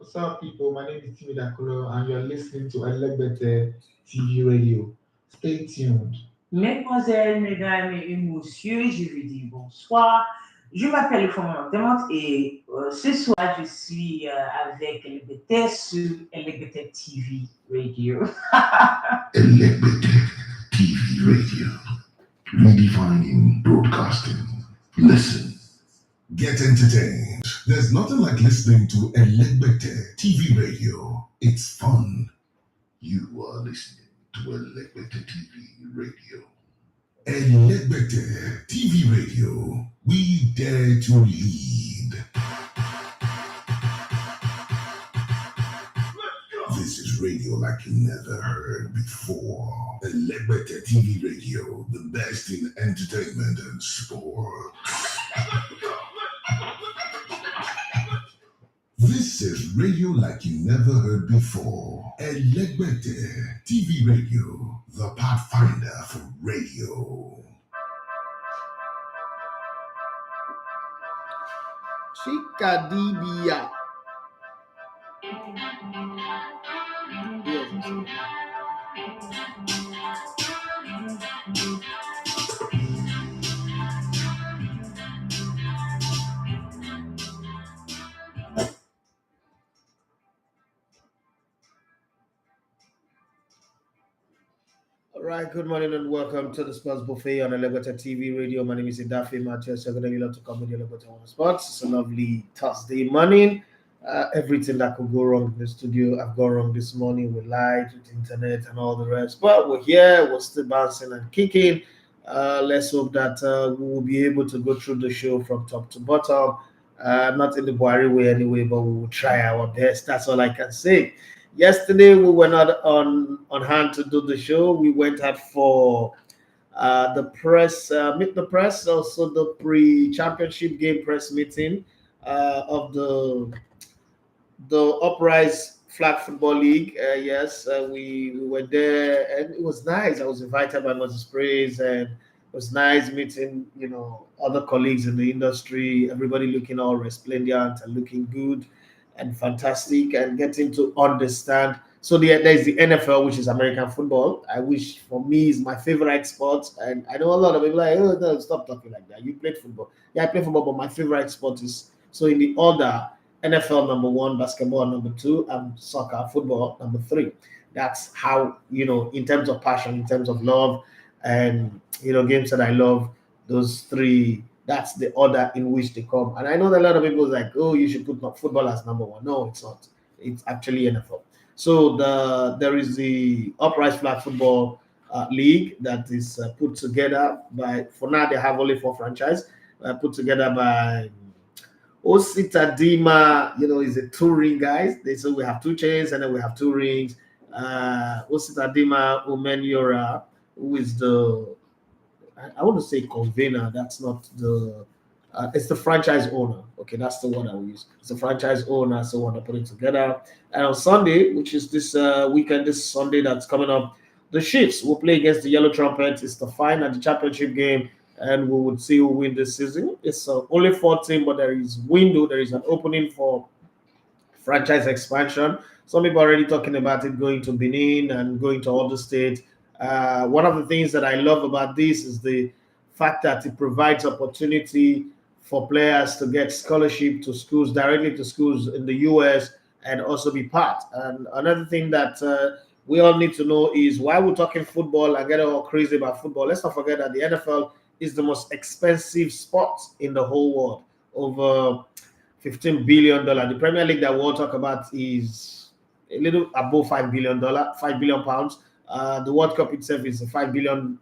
What's up, people? My name is Timmy Dakolo, and you're listening to Elegbete TV Radio. Stay tuned. Mesdemoiselles, mesdames et messieurs, je vous dis bonsoir. Je m'appelle Fofana et ce soir, je suis avec LGBT sur LGBT TV Radio. Elevated TV radio, redefining broadcasting. Listen, get entertained. There's nothing like listening to Elevated TV radio. It's fun. You are listening to Elevated TV radio. Elevated TV radio. We dare to lead. This is radio like you never heard before. Elevated TV radio, the best in entertainment and sport. This is radio like you never heard before. Elegbete TV radio, the pathfinder for radio. Chikadibia. All right, good morning and welcome to the Sports Buffet on Elevator TV Radio. My name is Idafi Matthias. I'm going to love to come with the Elevator One Sports. It's a lovely Thursday morning. Everything that could go wrong in the studio, I've gone wrong this morning with light, with internet, and all the rest. But we're here, we're still bouncing and kicking. Let's hope that we will be able to go through the show from top to bottom. Not in the Buhari way anyway, but we will try our best. That's all I can say. Yesterday, we were not on hand to do the show. We went out for the press, meet the press, also the pre-championship game press meeting of the Uprise Flag Football League. Yes, we were there, and it was nice. I was invited by Moses Praise, and it was nice meeting, other colleagues in the industry. Everybody looking all resplendent and looking good and fantastic, and getting to understand. So there's the NFL, which is American football, which for me is my favorite sport. And I know a lot of people are like, oh no, stop talking like that. You played football. Yeah, I play football, but my favorite sport is, so in the order, NFL number one, basketball number two, and soccer, football number three. That's how, in terms of passion, in terms of love, and games that I love, those three, that's the order in which they come. And I know that a lot of people are like, oh, you should put football as number one. No, it's not. It's actually NFL. So there is the Upright Flag Football League that is put together by, for now they have only 4 franchises, put together by Ositadima, is a 2-ring guys. They say we have 2 chains and then we have 2 rings. Ositadima Umenyora, who is I want to say convener. That's not it's the franchise owner. Okay, that's the one I will use. It's the franchise owner, so I want to put it together. And on Sunday, which is this weekend, this Sunday that's coming up, the Chiefs will play against the Yellow Trumpets. It's the final, the championship game, and we would see who win this season. It's only 14, but there is an opening for franchise expansion. Some people are already talking about it going to Benin and going to other states. One of the things that I love about this is the fact that it provides opportunity for players to get scholarship to schools, directly to schools in the US, and also be part. And another thing that we all need to know is why we're talking football and get all crazy about football. Let's not forget that the NFL is the most expensive sport in the whole world, over $15 billion. The Premier League that we'll talk about is a little above $5 billion, £5 billion. The World Cup itself is a $5 billion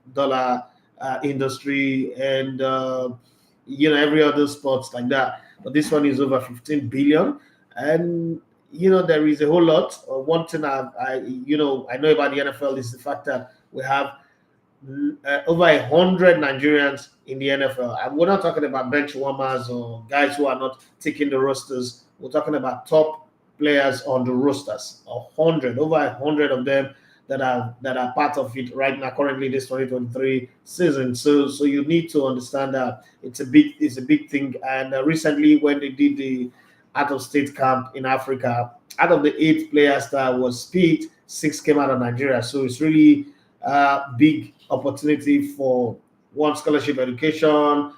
industry, and every other sports like that. But this one is over 15 billion, and there is a whole lot. One thing I know about the NFL is the fact that we have over 100 Nigerians in the NFL, and we're not talking about bench warmers or guys who are not taking the rosters. We're talking about top players on the rosters. Over 100 of them that are part of it right now, currently this 2023 season. So you need to understand that it's a big thing. And recently, when they did the out of state camp in Africa, out of the 8 players that was picked, 6 came out of Nigeria. So it's really a big opportunity for one scholarship education,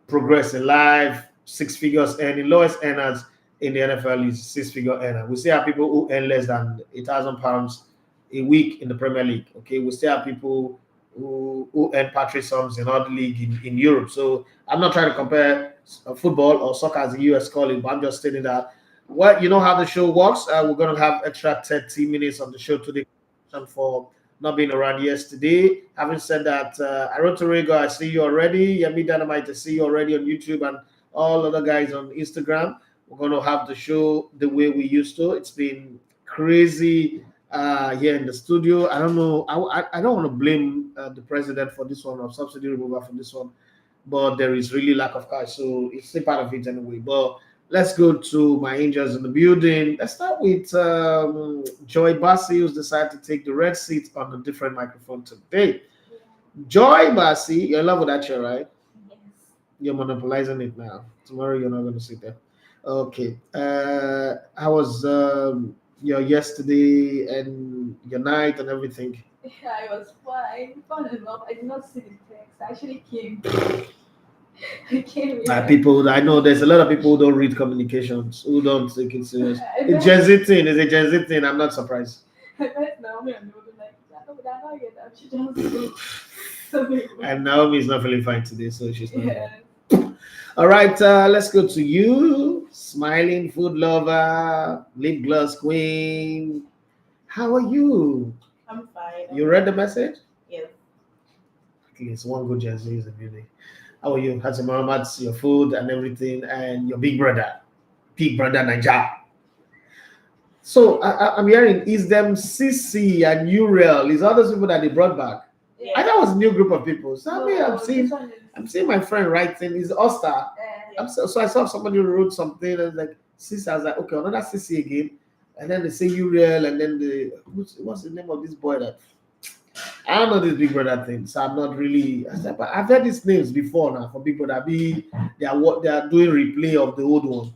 progress in life, 6 figures earning. Lowest earners in the NFL is 6-figure earner. We still have people who earn less than £1,000 a week in the Premier League. Okay, we still have people who earn patronage sums in other league in Europe. So I'm not trying to compare football or soccer as the US call it, but I'm just stating that. Well, you know how the show works. We're going to have extra 30 minutes of the show today for not being around yesterday. Having said that, Arotorego, I see you already. Yemi Dynamite, I see you already on YouTube, and all other guys on Instagram. We're going to have the show the way we used to. It's been crazy here in the studio. I don't know. I don't want to blame the president for this one or subsidy removal for this one, but there is really lack of cash, so it's a part of it anyway. But let's go to my angels in the building. Let's start with Joy Bassi, who's decided to take the red seat on a different microphone today. Joy Bassi, you're in love with that chair, right? Yes. You're monopolizing it now. Tomorrow you're not going to sit there. Okay. How was your yesterday and your night and everything? I was fine. Fun enough. I did not see the text. I actually came. I came. People, I know there's a lot of people who don't read communications, who don't take it serious. It's Gen Z thing. It's a Gen Z thing. I'm not surprised. I met Naomi and they were like, they're not yet. She just something. And Naomi is not feeling fine today, so she's not. Yeah. All right, let's go to you, smiling food lover, lip gloss queen. How are you? I'm fine. You read the message? Yes. At least one good Gen Z is a beauty. How are you? How's your mom? How's your food and everything? And your big brother Niger. So I'm hearing, is them CC and Uriel, is all those people that they brought back? Yeah. I thought it was a new group of people. So I mean, No, I'm seeing my friend writing, is Oster. So I saw somebody who wrote something and was like, CC. I was like, okay, another CC again. And then they say Uriel, and then what's the name of this boy that I don't know this Big Brother thing, so I'm not really. But I've heard these names before now for Big Brother. They are doing replay of the old one.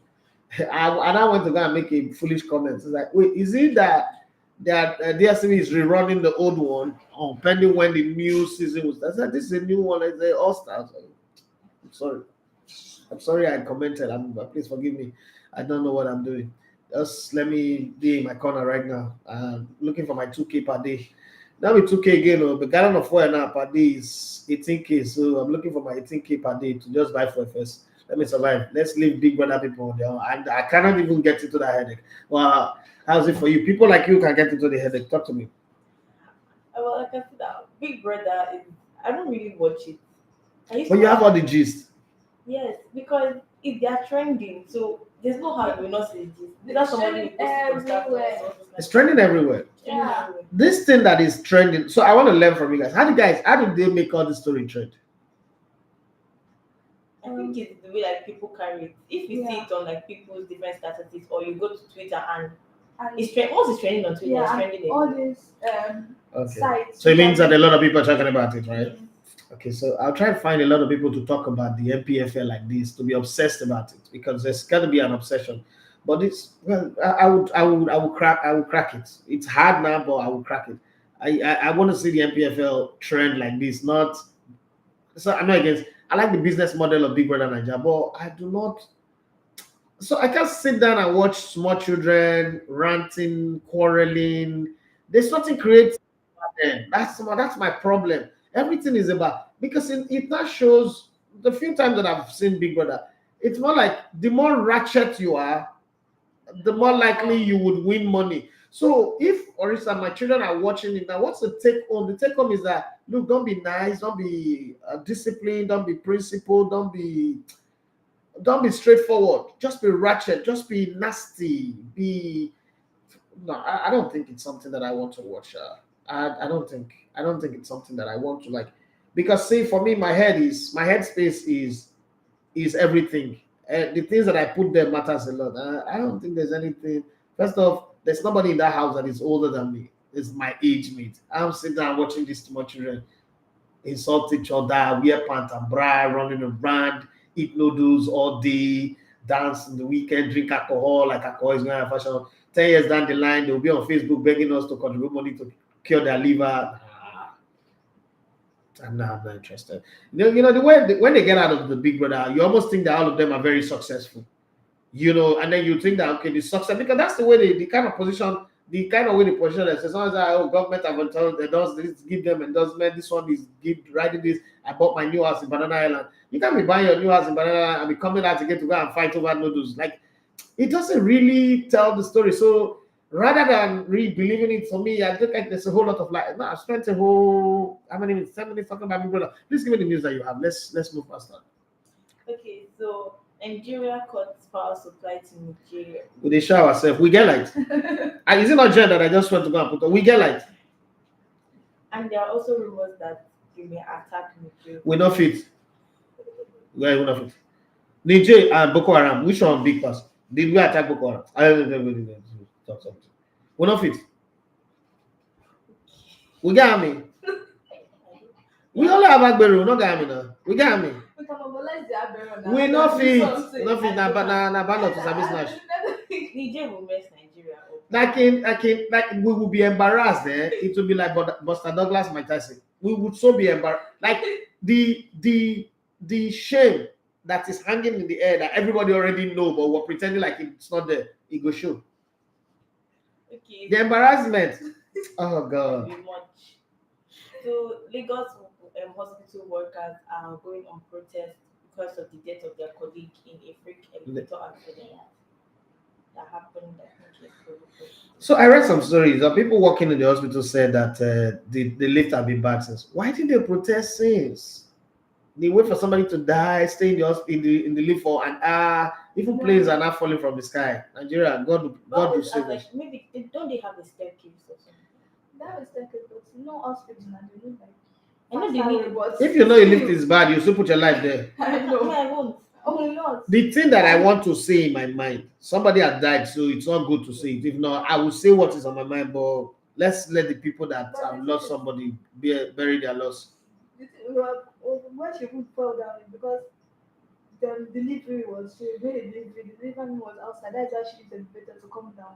I went to go and make a foolish comment. It's like, wait, is it that DSTV is rerunning the old one, pending when the new season was? I said, this is a new one. I said, all stars. I'm sorry I commented. Please forgive me. I don't know what I'm doing. Just let me be in my corner right now. I'm looking for my 2K per day. Now with 2K again, the gallon of oil now per day is 18K. So I'm looking for my 18K per day to just buy for first. Let me survive. Let's leave Big Brother people on there. And I cannot even get into that headache. Well, how's it for you? People like you can get into the headache. Talk to me. Well, like I said, Big Brother, I don't really watch it. But you have all the gist. Yes, because if they are trending, so there's no how you will not see the gist. That's somebody everywhere. It's trending everywhere. Yeah. This thing that is trending. So I want to learn from you guys. How did they make all this story trend? I think it's the way like people carry it. If you see it on like people's different statistics, or you go to Twitter and it's once it's trending on Twitter, it's trending all everywhere. these sites. So it means that a lot of people are talking about it, right? Okay, so I'll try and find a lot of people to talk about the MPFL like this, to be obsessed about it, because there's got to be an obsession. But it's I will crack it. It's hard now, but I will crack it. I want to see the MPFL trend like this. Not so I'm not against. I like the business model of Big Brother Nigeria, but I do not. So I can't sit down and watch small children ranting, quarreling. There's nothing creative about them. That's my problem. Everything is about, because it now shows the few times that I've seen Big Brother, it's more like the more ratchet you are, the more likely you would win money. So if, for instance, my children are watching it now, what's the take home? The take home is that, look, don't be nice, don't be disciplined, don't be principled, don't be straightforward, just be ratchet, just be nasty, no, I don't think it's something that I want to watch. I don't think it's something that I want to like, because see, for me, my headspace is everything. The things that I put there matters a lot. I don't think there's anything. First off, there's nobody in that house that is older than me. It's my age mate. I'm sitting down watching these too much children insult each other, wear pants and bra, running around, eat noodles all day, dance in the weekend, drink alcohol like alcohol is going out of fashion. 10 years down the line, they'll be on Facebook begging us to contribute money to cure their liver. I'm not interested. The way when they get out of the Big Brother, you almost think that all of them are very successful. And then you think that okay, the success, because that's the way the kind of position, the kind of way they position themselves. Someone's like, oh, government have told they does this, give them endorsement. This one is writing this. I bought my new house in Banana Island. You can't be buying your new house in Banana Island and be coming out again to go and fight over noodles. Like, it doesn't really tell the story. So rather than believing it, for me, I look like there's a whole lot of like. No, I've spent a whole 10 minutes talking about Big Brother. Please give me the news that you have. Let's move past that. Okay, so Nigeria cuts power supply to Nigeria. We dey show ourselves. We get light. And is it not Jen that I just went to go and put on? We get light. And there are also rumors that they may attack Nigeria. We not fit. We not fit. Niger and Boko Haram. Which one big pass? Did we attack Boko Haram? I don't know. Talk something. We not fit. We got army. We only have Agbero. We not got army now. We got army. We can mobilize the Agbero now. We not fit. Not fit. Na band to service snatch. Niger will mess Nigeria up. Like we will be embarrassed there. It will be like Buster Douglas might I say. We would so be embarrassed. Like the shame that is hanging in the air that everybody already know, but we're pretending like it's not there. It go show. Okay. The embarrassment. Oh God. Much. So Lagos hospital workers are going on protest because of the death of their colleague in a freak elevator accident that happened. I think so I read some stories of people working in the hospital said that the lift had been bad since. Why did they protest since? They wait for somebody to die, stay in the lift for an hour. Even planes are not falling from the sky. Nigeria, God will save us. Maybe don't they have a staircase or something? They have a staircase, but no hospital and they look like. I know they need. If you know your lift is bad, you still put your life there. I know. I won't. Oh, not. The thing that I want to say in my mind, somebody had died, so it's not good to say it. If not, I will say what is on my mind, but let's let the people that have lost somebody bury their loss. Why she would fall down is because the delivery was the delivery was outside. That's why she used the elevator to come down.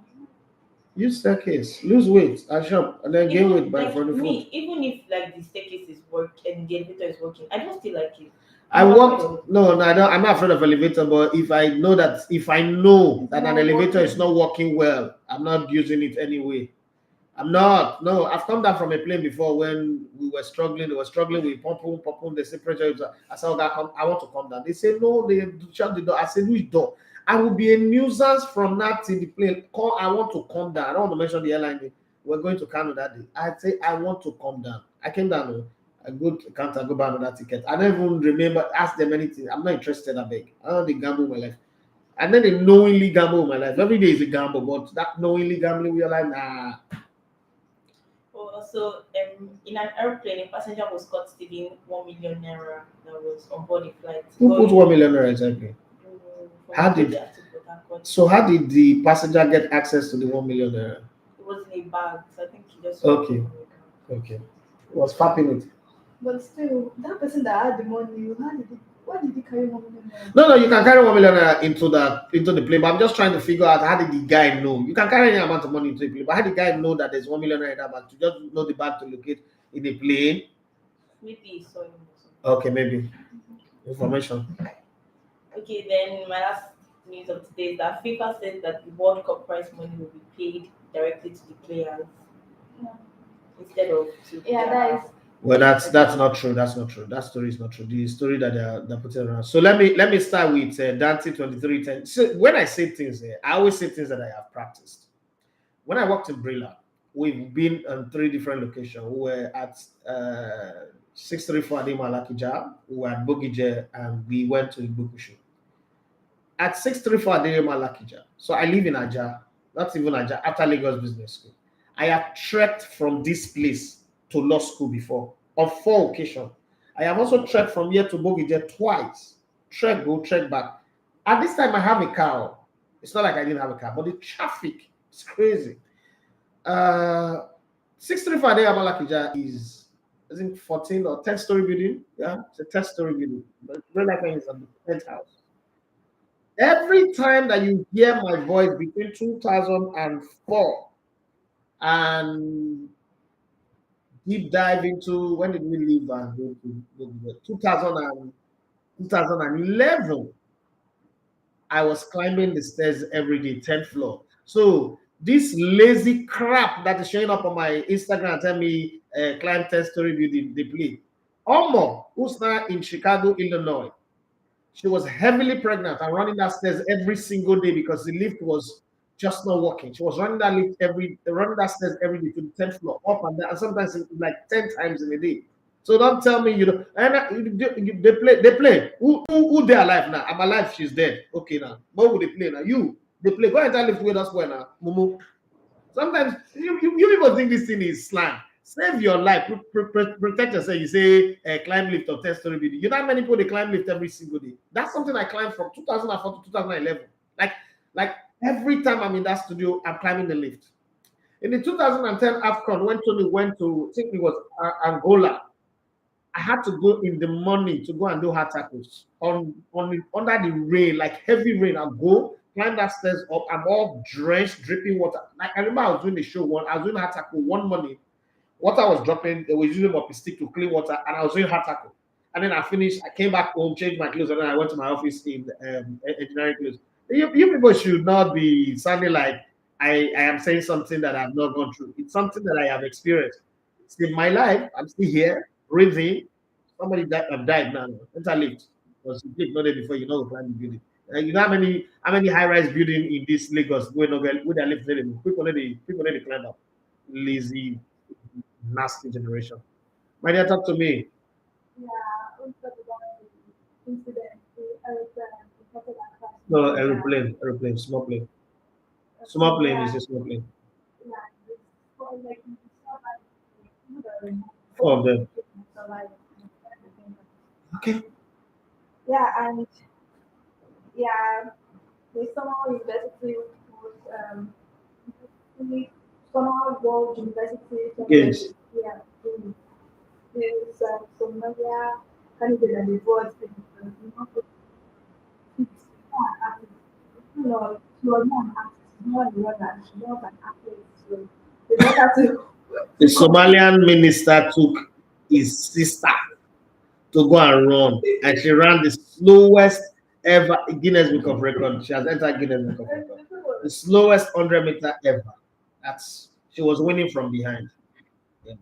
Use staircase, lose weight, and shop, and then gain weight by like for the food. Even if like the staircase is working and the elevator is working, I don't feel like it. I walked. No, I don't. I'm not afraid of elevator, but if I know that an elevator is not working well, I'm not using it anyway. I'm not. No, I've come down from a plane before when we were struggling. They were struggling with pumping. They say pressure. I said, okay, I want to come down. They say no. They shut the door. I said, which door? I will be a nuisance from that to the plane. I want to come down. I don't want to mention the airline name. We're going to Kano that day. I say I want to come down. I came down. I go to counter, go buy another ticket. I don't even remember, ask them anything. I'm not interested, I beg. I don't gamble my life. And then they knowingly gamble my life. Every day is a gamble, but that knowingly gambling, we are like, nah. Also, in an airplane, a passenger was caught stealing 1 million naira that was on board the flight. Who put 1 million naira exactly? How did the passenger get access to the 1 million naira? It was in a bag, so I think he just. Okay. He was fapping it. But still, that person that had the money, why did he carry 1 million naira? No, you can carry 1 million naira into the plane. But I'm just trying to figure out how did the guy know? You can carry any amount of money into the plane, but how did the guy know that there's 1 million naira in that bag? To just know the bag to locate in the plane? Maybe he saw him. Okay, maybe. Information. Okay, then my last news of today is that FIFA said that the World Cup prize money will be paid directly to the players instead of to. Yeah, that is. Well, that's not true. That's not true. That story is not true. The story that they're putting around. So let me start with Dante 2310. So when I say things here, I always say things that I have practiced. When I worked in Brilla, we've been on 3 different locations. We were at 634 Adema Lakija, we were at Bogije, and we went to Ibukushu. At 634 Adema Lakija, so I live in Aja, not even Aja, after Lagos Business School. I have trekked from this place to law school before on 4 occasions. I have also trekked from here to Bogije twice. Trek go, trek back. At this time, I have a car. It's not like I didn't have a car, but the traffic is crazy. 635 Amalakija is it 14 or 10-story building? Yeah, it's a 10-story building. But very like when it's a penthouse. Every time that you hear my voice between 2004 and deep dive into when did we leave and go to 2011, I was climbing the stairs every day, 10th floor. So this lazy crap that is showing up on my Instagram tell me climb 10-story building, they play. Omo, who's now in Chicago, Illinois. She was heavily pregnant and running that stairs every single day because the lift was just not working. She was running that stairs every day to the 10th floor, up and down, and sometimes like 10 times in a day. So don't tell me you know. And they play. Who they alive now? I'm alive. She's dead. Okay now. What would they play now? You. They play. Go and tell lift with us boy now. Mumu. Sometimes you people think this thing is slang. Save your life, protect yourself. You say climb lift or 10-story building. You know how many people they climb lift every single day? That's something I climbed from 2004 to 2011. Like every time I'm in that studio, I'm climbing the lift. In the 2010 AFCON, when Tony went to, I think it was Angola, I had to go in the morning to go and do hard tackles under the rain, like heavy rain. I'll go climb that stairs up. I'm all drenched, dripping water. Like I remember I was doing the show I was doing hard tackle one morning. Water was dropping. They were using up a stick to clean water, and I was doing hard tackle. And then I finished. I came back home, changed my clothes, and then I went to my office in engineering clothes. You people should not be sounding like I am saying something that I've not gone through. It's something that I have experienced. It's in my life. I'm still here, breathing. Somebody died now. Enter lift. Because you click not there before you know the climb the building. You know how many high-rise building in this Lagos where they live there. People need to climb up. Lazy, nasty generation. My dear, talk to me. Yeah, we talked about the incident, the aeroplane, we talked about crash. No, aeroplane, small plane. Small plane is a small plane. Yeah, it's for like you saw like Four of them. survive. Okay. Yeah, and yeah, the Summer University was Summer World University Games. Yeah, there's Somalia candidate and the board no, she was not an artist, she was not a runner, she was an athlete, so they don't have to The Somalian minister took his sister to go and run, and she ran the slowest ever Guinness Book of Record. She has entered Guinness Book of Record. The slowest 100-meter ever. She was winning from behind. Yeah.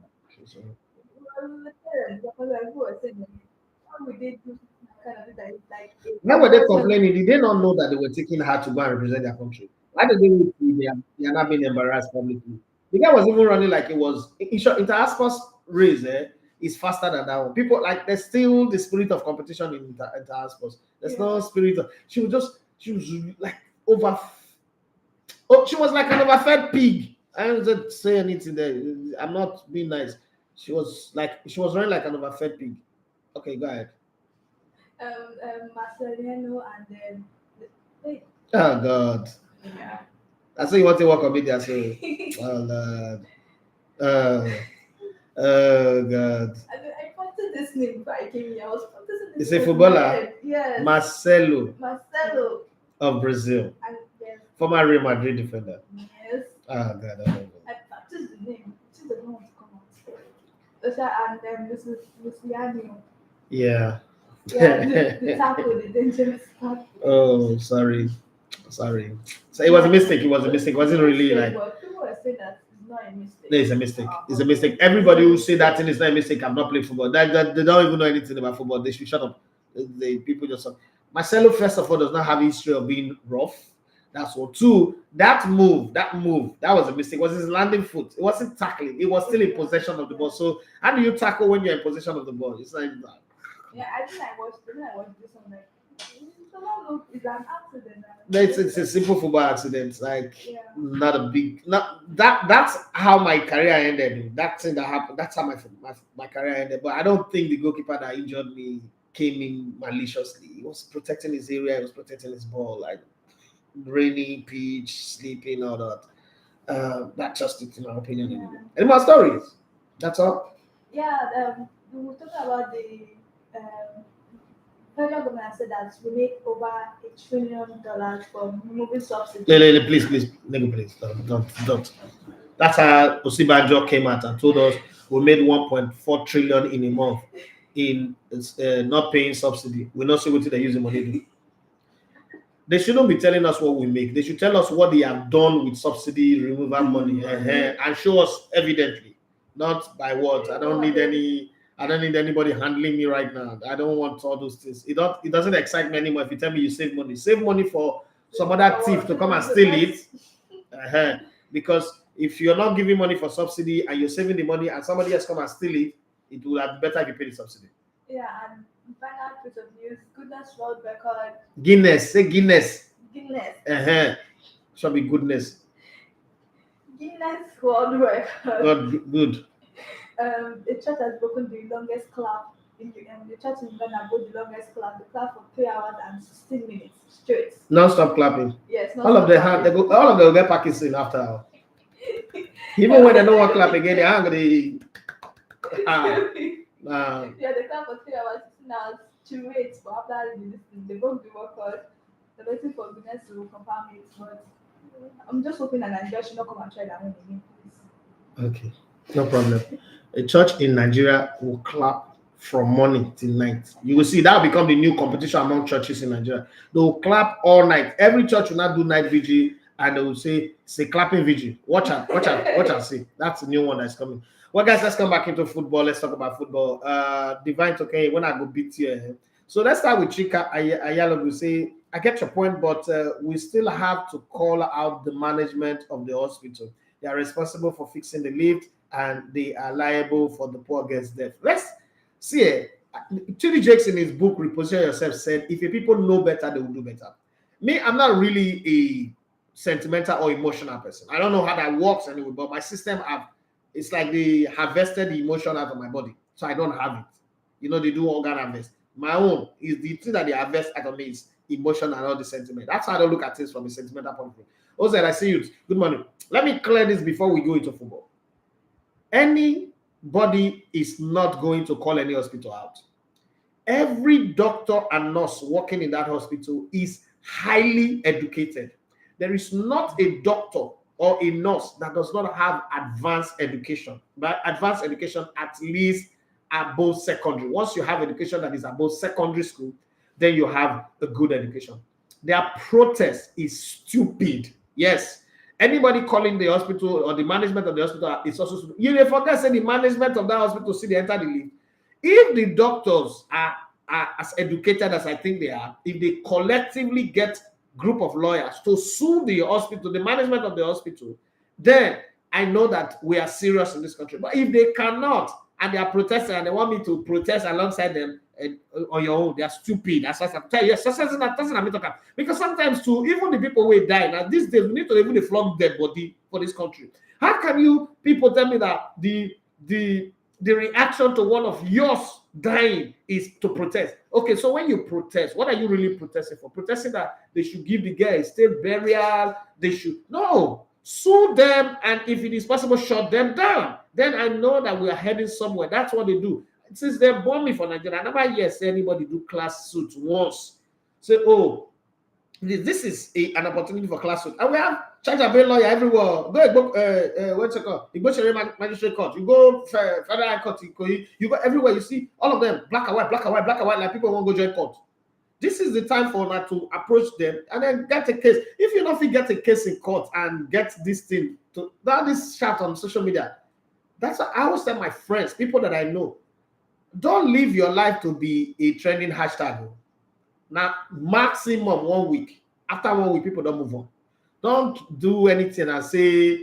Why were they complaining? Did they not know that they were taking her to go and represent their country? Why did they are not being embarrassed publicly? The guy was even running like it was inter-sports race. Is faster than that one. People like there's still the spirit of competition in inter-sports. There's no spirit of she was like over. Oh, she was like an overfed pig. I didn't say anything there. I'm not being nice. She was running like an overfed pig. Okay, go ahead. Marcelino and then wait, Oh God. Yeah. That's what you want to work on media. So, oh Lord. Oh God. I wanted this name but I came here. I was practicing this. It's a name. footballer. Yes. Marcelo Marcelo. of Brazil. And then Former Real Madrid defender. yes. Oh God. I don't know. I practiced the name. It doesn't want to come out. And then this is Luciano. Yeah. Yeah, the tackle, the dangerous tackle. Oh, sorry. So it was a mistake. It wasn't really like. But people are saying that it's not a mistake. No, it's a mistake. It's a mistake. Everybody who say that thing is not a mistake. I'm not playing football. That they don't even know anything about football. They should shut up. The people just. Marcelo, first of all, does not have a history of being rough. That's one. Two, that move, that was a mistake. It was his landing foot. It wasn't tackling. It was still in possession of the ball. So how do you tackle when you're in possession of the ball? It's like that. Yeah, I think I watched this one like someone it's an accident. No, it's a simple football accident. Like not a big. That's how my career ended. That thing that happened. That's how my career ended. But I don't think the goalkeeper that injured me came in maliciously. He was protecting his area. He was protecting his ball. Like rainy pitch, sleeping, all that. That's just it, in my opinion. Yeah. Any more stories? That's all. Yeah, we were talking about the federal government has said that we made over $1 trillion from removing subsidies. Please, nigga, please, don't. That's how Osibanjo came out and told us we made 1.4 trillion in a month in not paying subsidy. We're not sure what they use the money to do. They shouldn't be telling us what we make. They should tell us what they have done with subsidy removal money and show us evidently, not by words. I don't need anybody handling me right now. I don't want all those things. It doesn't excite me anymore if you tell me you save money. Save money for some other thief to come and steal it. Because if you're not giving money for subsidy and you're saving the money and somebody else come and steal it, it would have been better if you pay the subsidy. Yeah, and final piece of news, Guinness World Record. Guinness, say Guinness. Guinness. Shall be goodness. Guinness World Record. God, good. The church has broken the longest clap in the church in Ghana broke the longest clap. The clap for 3 hours and 16 minutes straight. Non-stop clapping. Yes. All of them will get Parkinson after. Even when they don't want to clap again, they're angry. Yeah, they clap for 3 hours, 16 hours straight. But after they broke the record. They're waiting for Guinness to confirm it. But I'm just hoping that Nigeria should not come and try that one again, please. Okay, no problem. A church in Nigeria will clap from morning till night. You will see that will become the new competition among churches in Nigeria. They will clap all night. Every church will not do night vigil, and they will say it's a clapping vigil. Watch out, see. That's the new one that's coming. Well, guys, let's come back into football. Let's talk about football. Divine Token, when I go beat you. So let's start with Chika Ayala. Will say, I get your point, but we still have to call out the management of the hospital. They are responsible for fixing the lift, and they are liable for the poor girl's death. Let's see it. Chidi Jakes in his book, Reposition Yourself, said, if your people know better, they will do better. Me, I'm not really a sentimental or emotional person. I don't know how that works anyway, but my system it's like they harvested the emotion out of my body. So I don't have it. You know, they do organ harvest. My own is the thing that they harvest out of me is emotion and all the sentiment. That's how I don't look at things from a sentimental point of view. Ozed, I see you. Good morning. Let me clear this before we go into football. Anybody is not going to call any hospital out. Every doctor and nurse working in that hospital is highly educated. There is not a doctor or a nurse that does not have advanced education. By advanced education, at least above secondary. Once you have education that is above secondary school, then you have a good education. Their protest is stupid. Yes. Anybody calling the hospital or the management of the hospital is also stupid. You may forget say the management of that hospital see they enter the lift. If the doctors are as educated as I think they are, if they collectively get group of lawyers to sue the hospital, the management of the hospital, then I know that we are serious in this country. But if they cannot, and they are protesting and they want me to protest alongside them on your own, they are stupid. As I tell you, because sometimes too, even the people who die now these days, we need to even flog dead body for this country. How can you people tell me that the reaction to one of yours dying is to protest? Okay, so when you protest, what are you really protesting for? Protesting that they should give the girl a state burial, they should sue them, and if it is possible, shut them down. Then I know that we are heading somewhere. That's what they do. Since they bomb me for Nigeria, I never hear anybody do class suit once. Say, oh, this is an opportunity for class suit. And we have charge a lawyer everywhere. Go, what's it called? You go to magistrate court. You go federal high court. You go everywhere. You see all of them, black and white, like people won't go join court. This is the time for that to approach them and then get a case. If you don't get a case in court and get this thing to that this shout on social media, that's what I always tell my friends, people that I know, don't live your life to be a trending hashtag. Now, maximum 1 week. After 1 week, people don't move on. Don't do anything and say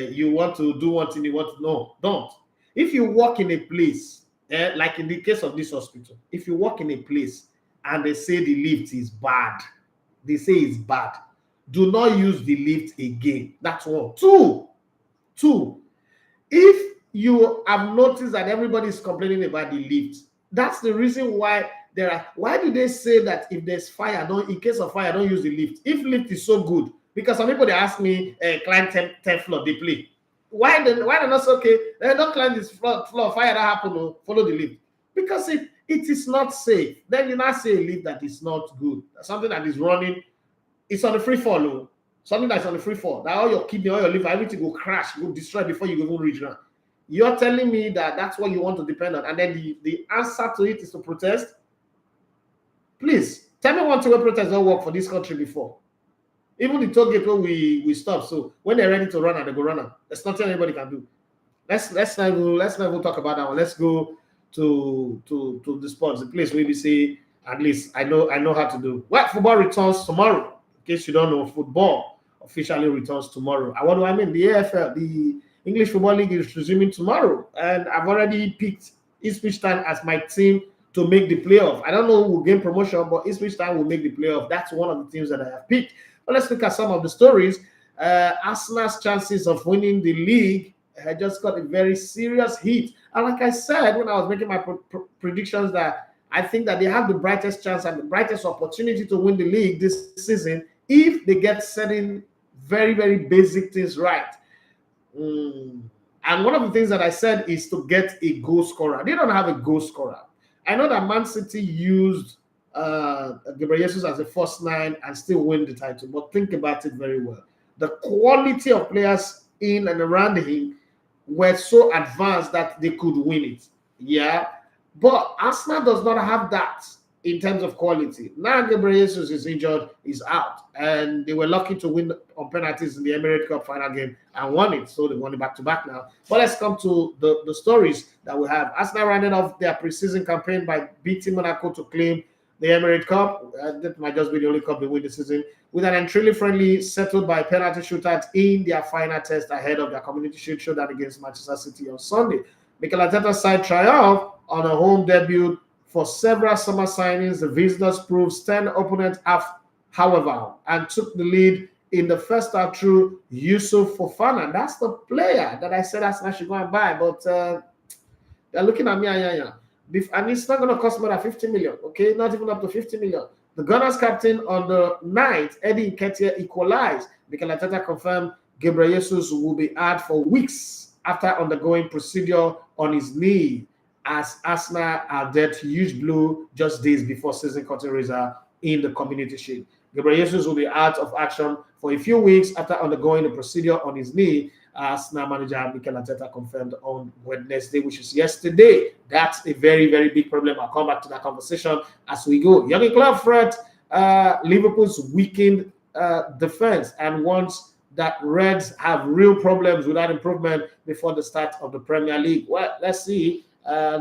you want to do one thing, you want to. No, don't. If you work in a place, like in the case of this hospital, if you work in a place and they say the lift is bad, they say it's bad, do not use the lift again. That's one. Two, if you have noticed that everybody is complaining about the lift, that's the reason why why do they say that if there's fire, in case of fire, don't use the lift? If lift is so good, because some people they ask me, climb 10th floor, they play. Why they're not so okay? They don't climb this floor, fire that happen, follow the lift. Because it it is not safe. Then you now say a league that is not good, something that is running, it's on the free fall. Oh. Something that's on the free fall. That all your kidney, all your liver, everything will crash, will destroy before you even reach ground. You're telling me that that's what you want to depend on, and then the answer to it is to protest? Please tell me one way protest don't work for this country before. Even the toll gate where we stop. So when they're ready to run and they go run out. There's nothing anybody can do. Let's not even talk about that one. Let's go to the sports, the place where we say at least I know how to do. Well, football returns tomorrow. In case you don't know, football officially returns tomorrow. And what do I mean? The AFL, the English Football League, is resuming tomorrow, and I've already picked Ipswich Town as my team to make the playoff. I don't know who will gain promotion, but Ipswich Town will make the playoff. That's one of the teams that I have picked. But let's look at some of the stories. Arsenal's chances of winning the league had just got a very serious hit. And like I said when I was making my predictions, that I think that they have the brightest chance and the brightest opportunity to win the league this season if they get certain very, very basic things right. And one of the things that I said is to get a goal scorer. They don't have a goal scorer. I know that Man City used Gabriel Jesus as a first nine and still win the title, but think about it very well. The quality of players in and around him were so advanced that they could win it. Yeah, but Arsenal does not have that in terms of quality. Now Gabriel Jesus is injured, is out, and they were lucky to win on penalties in the Emirates Cup final game and won it. So they won it back-to-back now. But let's come to the stories that we have. Arsenal rounded off their preseason campaign by beating Monaco to claim the Emirates Cup. That might just be the only cup they win this season, with an entirely friendly settled by penalty shootout in their final test ahead of their Community Shield showdown against Manchester City on Sunday. Mikel Arteta's side triumph on a home debut. For several summer signings, the visitors proved stern opponent, however, and took the lead in the first half through Youssouf Fofana. That's the player that I said Arsenal should go and buy, but they're looking at me, and it's not going to cost more than 50 million, okay? Not even up to 50 million. The Gunners captain on the 9th, Nketiah, equalized. Mikel Arteta confirmed Gabriel Jesus will be out for weeks after undergoing procedure on his knee, as Arsenal are dead huge blow just days before season curtain raiser in the Community Shield. Gabriel Jesus will be out of action for a few weeks after undergoing the procedure on his knee, Arsenal manager Mikel Arteta confirmed on Wednesday, which is yesterday. That's a very, very big problem. I'll come back to that conversation as we go. Jurgen Klopp threat Liverpool's weakened defense and wants that Reds have real problems without improvement before the start of the Premier League. Well, let's see.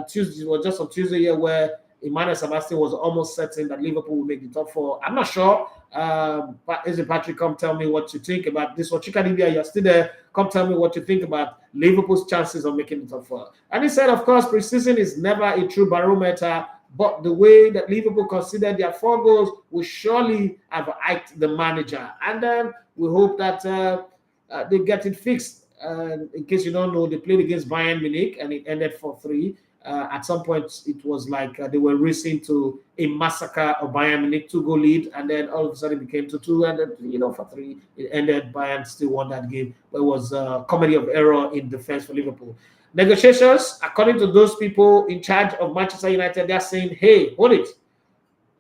Tuesday was just on Tuesday here where Emmanuel Sebastian was almost certain that Liverpool will make the top four. I'm not sure. But is it Patrick? Come tell me what you think about this. Or Chikanibia, you're still there. Come tell me what you think about Liverpool's chances of making the top four. And he said, of course, preseason is never a true barometer, but the way that Liverpool considered their 4 goals will surely have hyped the manager. And then we hope that they get it fixed. In case you don't know, they played against Bayern Munich and it ended 4-3. At some point, it was like they were racing to a massacre of Bayern Munich 2-goal lead, and then all of a sudden it became 2-2, and then, for 3, it ended. Bayern still won that game, but it was a comedy of error in defense for Liverpool. Negotiations, according to those people in charge of Manchester United, they're saying, hey, hold it.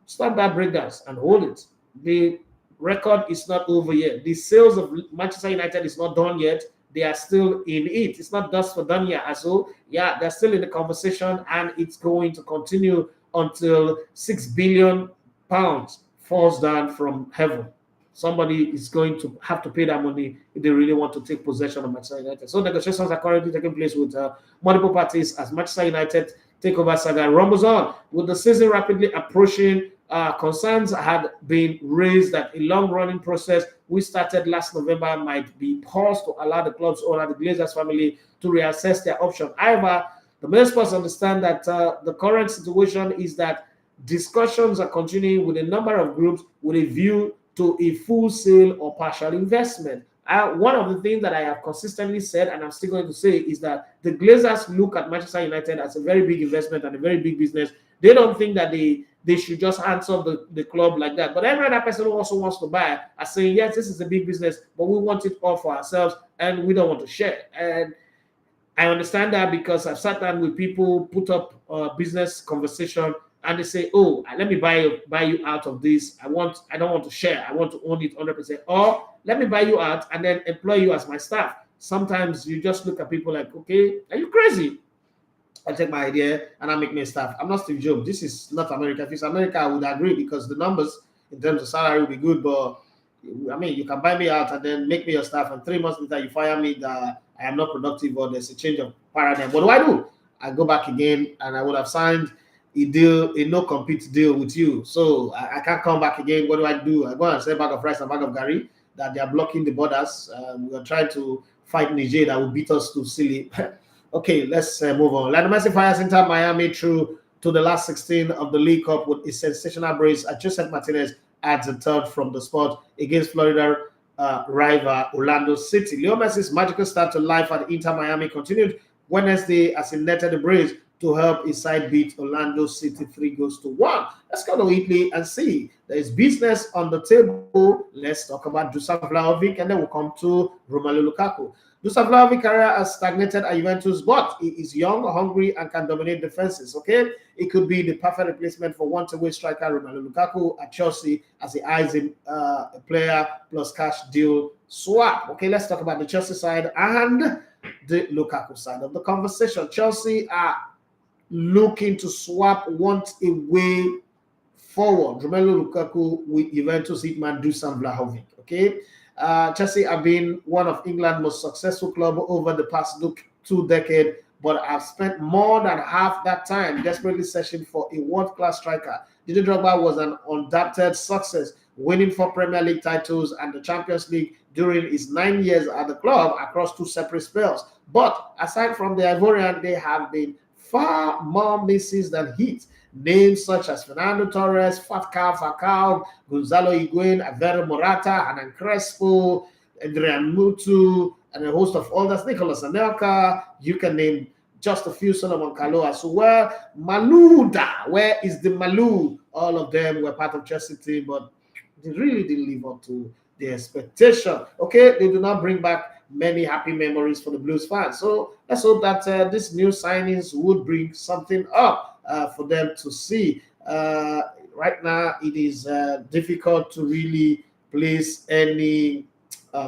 Stop that breakdowns and hold it. The record is not over yet. The sales of Manchester United is not done yet. They are still in it. It's not dust for done yet. So, yeah, they're still in the conversation, and it's going to continue until £6 billion falls down from heaven. Somebody is going to have to pay that money if they really want to take possession of Manchester United. So negotiations are currently taking place with multiple parties as Manchester United takeover saga rumbles on. With the season rapidly approaching, concerns had been raised that a long-running process we started last November might be paused to allow the club's owner, the Glazers family, to reassess their option. However, the Ministers understand that the current situation is that discussions are continuing with a number of groups with a view to a full sale or partial investment. One of the things that I have consistently said, and I'm still going to say, is that the Glazers look at Manchester United as a very big investment and a very big business. They don't think that they should just answer the club like that. But every other person who also wants to buy are saying, yes, this is a big business, but we want it all for ourselves and we don't want to share. And I understand that because I've sat down with people, put up a business conversation, and they say, "Oh, let me buy you out of this. I don't want to share. I want to own it 100%. Or let me buy you out and then employ you as my staff." Sometimes you just look at people like, "Okay, are you crazy?" I take my idea and I make me a staff. I'm not Steve Jobs. This is not America. If it's America, I would agree because the numbers in terms of salary will be good. But I mean, you can buy me out and then make me your staff, and 3 months later you fire me that I am not productive or there's a change of paradigm. What do? I go back again and I would have signed a deal, a no compete deal with you. So I can't come back again. What do? I go and sell a bag of rice and a bag of gari that they are blocking the borders. We are trying to fight Niger that will beat us to silly. Okay, let's move on. Lionel Messi fires Inter Miami through to the last 16 of the League Cup with a sensational brace. Joseph Martinez adds a third from the spot against Florida rival Orlando City. Leo Messi's magical start to life at Inter Miami continued Wednesday as he netted the brace to help his side beat Orlando City 3-1. Let's go to Italy and see. There is business on the table. Let's talk about Dusan Vlahovic and then we'll come to Romelu Lukaku. Dusan Vlahovic's career has stagnated at Juventus, but he is young, hungry, and can dominate defenses. Okay, it could be the perfect replacement for one-way striker Romelu Lukaku at Chelsea as he eyes him a player plus cash deal swap. Okay, let's talk about the Chelsea side and the Lukaku side of the conversation. Chelsea are looking to swap one-way forward Romelu Lukaku with Juventus hitman Dusan Vlahovic. Okay. Chelsea have been one of England's most successful clubs over the past 2 decades, but have spent more than half that time desperately searching for a world-class striker. Didier Drogba was an undoubted success, winning 4 Premier League titles and the Champions League during his 9 years at the club across 2 separate spells. But aside from the Ivorian, there have been far more misses than hits. Names such as Fernando Torres, Falcao, Gonzalo Higuain, Alvaro Morata, Hernan Crespo, Adrian Mutu, and a host of others, Nicolas Anelka. You can name just a few, Solomon Kalou as well. Malouda, where is the Malou? All of them were part of Chelsea team, but they really didn't live up to the expectation. Okay, they do not bring back many happy memories for the Blues fans. So let's hope that these new signings would bring something up for them to see. Right now, it is difficult to really place any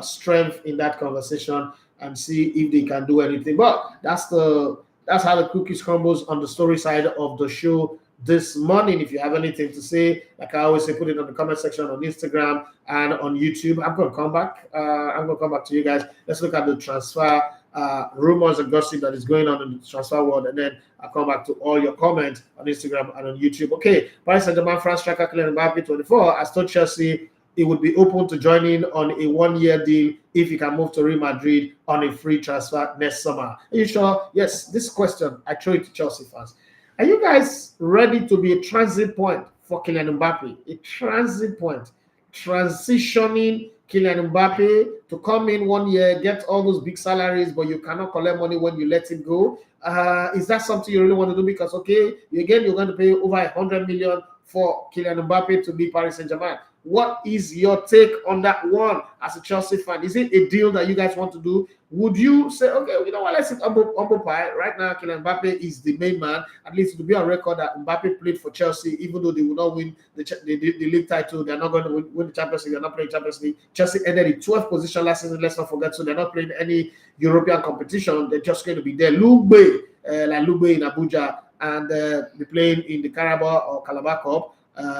strength in that conversation and see if they can do anything. But that's how the cookies crumbles on the story side of the show this morning. If you have anything to say, like I always say, put it on the comment section on Instagram and on YouTube. I'm going to come back. I'm going to come back to you guys. Let's look at the transfer rumors and gossip that is going on in the transfer world, and then I'll come back to all your comments on Instagram and on YouTube. Okay, Paris Saint-Germain France striker Kylian Mbappé, 24, has told Chelsea he would be open to joining on a 1-year deal if he can move to Real Madrid on a free transfer next summer. Are you sure? Yes, this question, I throw it to Chelsea fans. Are you guys ready to be a transit point for Kylian Mbappé? A transit point, transitioning Kylian Mbappé to come in 1 year, get all those big salaries, but you cannot collect money when you let him go. Is that something you really want to do? Because, okay, you're going to pay over 100 million for Kylian Mbappé to be Paris Saint-Germain. What is your take on that one as a Chelsea fan? Is it a deal that you guys want to do? Would you say, okay, you know what, let's hit humble pie. Right now, Kylian Mbappé is the main man. At least to be on record that Mbappé played for Chelsea, even though they will not win the league title. They're not going to win the Champions League. They're not playing Champions League. Chelsea ended in 12th position last season, let's not forget. So they're not playing any European competition. They're just going to be there. Lugbe in Abuja, and be playing in the Carabao or Calabar Cup.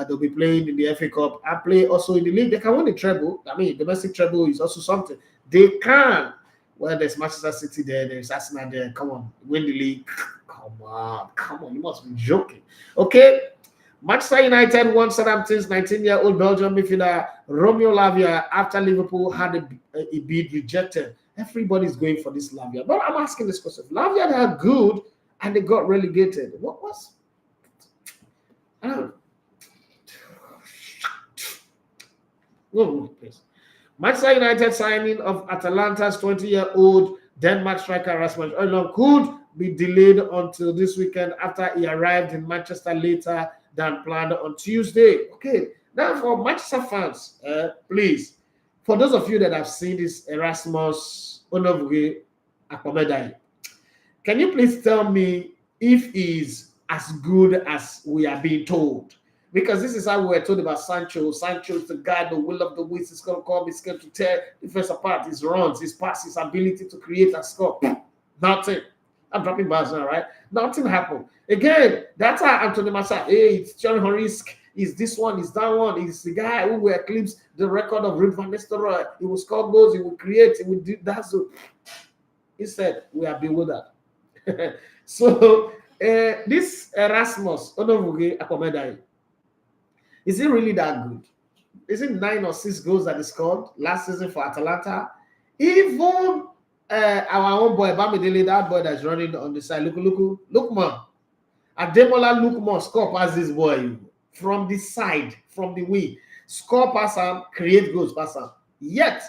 They'll be playing in the FA Cup and play also in the league. They can win the treble. I mean, domestic treble is also something. They can. Well, there's Manchester City there. There's Arsenal there. Come on, win the league. Come on. You must be joking. Okay. Manchester United won Southampton's 19-year-old Belgian midfielder Romeo Lavia after Liverpool had a bid rejected. Everybody's going for this Lavia. But I'm asking this question. Lavia, they are good and they got relegated. What was? I don't know. Please. Manchester United signing of Atalanta's 20-year-old Denmark striker Rasmus Højlund could be delayed until this weekend after he arrived in Manchester later than planned on Tuesday. Okay, now for Manchester fans, please, for those of you that have seen this Erasmus Onovue Akpomedai, Can you please tell me if he's as good as we are being told? Because this is how we were told about Sancho. Sancho is the guy, the will of the wisp. He's going to come, he's going to tear the first apart. His runs, his passes, his ability to create and score. Nothing. I'm dropping bars now, right? Nothing happened. Again, that's how Anthony Massa. Hey, it's John Horisk. Is this one? Is that one? Is the guy who will eclipse the record of Ruud van Nistelrooy? He will score goals. He will create. He will do that. So he said, we are bewildered. So this Erasmus Onovuge Akomedai, is he really that good? Is it 9 or 6 goals that he scored last season for Atalanta? Even our own boy Bamidele, that boy that's running on the side, look man, Ademola Lukman score pass this boy from the side, from the wing, score pass him, create goals pass him. Yet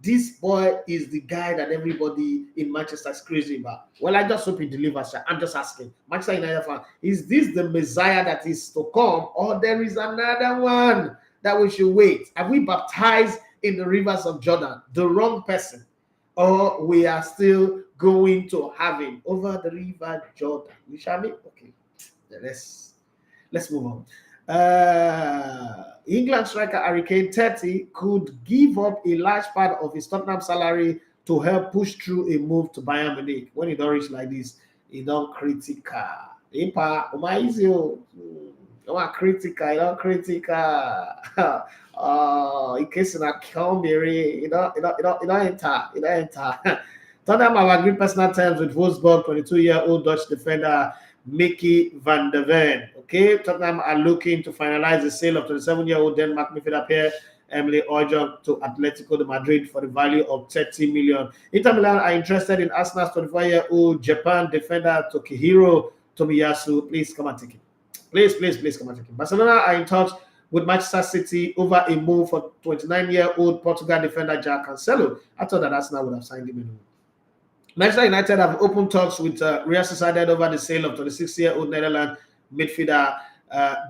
this boy is the guy that everybody in Manchester is crazy about. Well, I just hope he delivers. I'm just asking. Manchester United fan, is this the Messiah that is to come, or there is another one that we should wait? Have we baptized in the rivers of Jordan the wrong person, or we are still going to have him over the river Jordan? You shall be okay. Let's move on. England striker Harry Kane, 30, could give up a large part of his Tottenham salary to help push through a move to Bayern Munich. When he don't reach like this, he don't critical. In case you can't you don't enter. Tottenham have agreed personal terms with Wolfsburg 22-year-old Dutch defender Mickey van der Ven. Okay, Tottenham are looking to finalize the sale of 27-year-old Denmark midfielder Pierre-Emile Højbjerg to Atletico de Madrid for the value of 30 million. Inter Milan are interested in Arsenal's 24-year-old Japan defender Tokihiro Tomiyasu. Please come and take him. Please come and take him. Barcelona are in touch with Manchester City over a move for 29-year-old Portugal defender Jack Cancelo. I thought that Arsenal would have signed him anyway. Manchester United have opened talks with Real Sociedad over the sale of 26-year-old Netherlands midfielder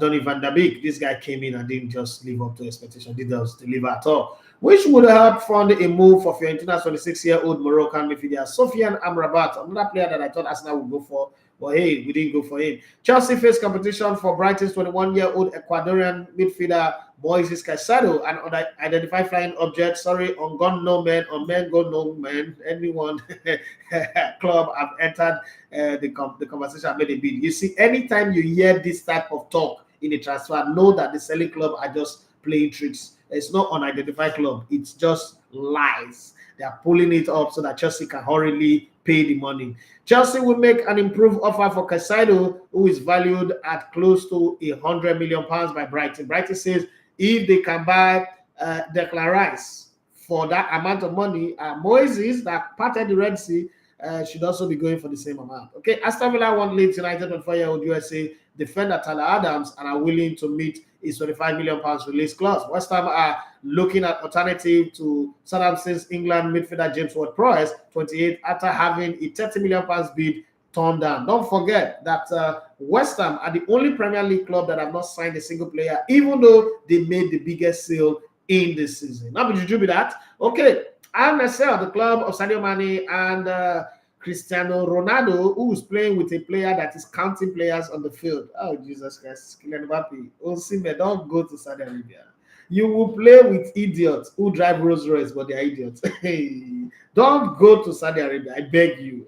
Donny van der Beek. This guy came in and didn't just live up to expectation. Didn't just deliver at all, which would have fund a move for Fiorentina's 26-year-old Moroccan midfielder Sofiane Amrabat, another player that I thought Arsenal would go for. But hey, we didn't go for him. Chelsea faced competition for Brighton's 21-year-old Ecuadorian midfielder Moises Caicedo, an unidentified flying object. Sorry, on gone no man, on men go no man. Anyone club have entered the conversation and made a bid. You see, anytime you hear this type of talk in a transfer, know that the selling club are just playing tricks. It's not unidentified club. It's just lies. They are pulling it up so that Chelsea can hurriedly pay the money. Chelsea will make an improved offer for Caicedo, who is valued at close to £100 million by Brighton. Brighton says if they can buy Declan Rice for that amount of money, Moises, that parted the Red Sea, should also be going for the same amount. Okay, Aston Villa want Leeds United 24-year-old USA defender Tyler Adams and are willing to meet his £25 million release clause. West Ham are looking at alternative to Southampton's England midfielder James Ward-Prowse, 28, after having a £30 million bid turned down. Don't forget that West Ham are the only Premier League club that have not signed a single player, even though they made the biggest sale in this season. Now, would you be that? Okay, RSL, the club of Sadio Mane and Cristiano Ronaldo, who is playing with a player that is counting players on the field. Oh, Jesus Christ. Kylian Mbappe. Osimhen, don't go to Saudi Arabia. You will play with idiots who drive Rolls Royce, but they are idiots. Don't go to Saudi Arabia. I beg you.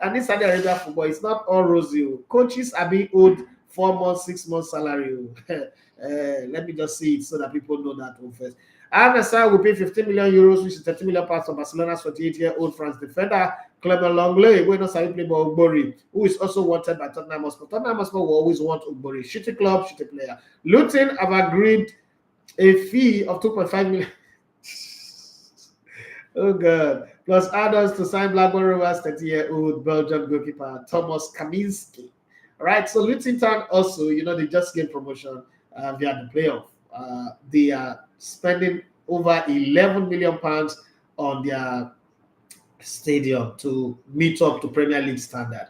And this Saudi Arabia football is not all rosy. Coaches are being owed 4 months, 6 months salary. Let me just see it so that people know that one first. RSL will pay 15 million euros, which is 30 million pounds for Barcelona's 48-year-old France defender Clement Lenglet, who is also wanted by Tottenham Hotspur. Tottenham Hotspur will always want Ugbori. Shitty club, shitty player. Luton have agreed a fee of 2.5 million. Oh God. Plus add-ons to sign Blackburn Rovers 30-year-old Belgian goalkeeper Thomas Kaminski. All right, so Luton Town also, they just gained promotion via the playoff. They are spending over 11 million pounds on their stadium to meet up to Premier League standard.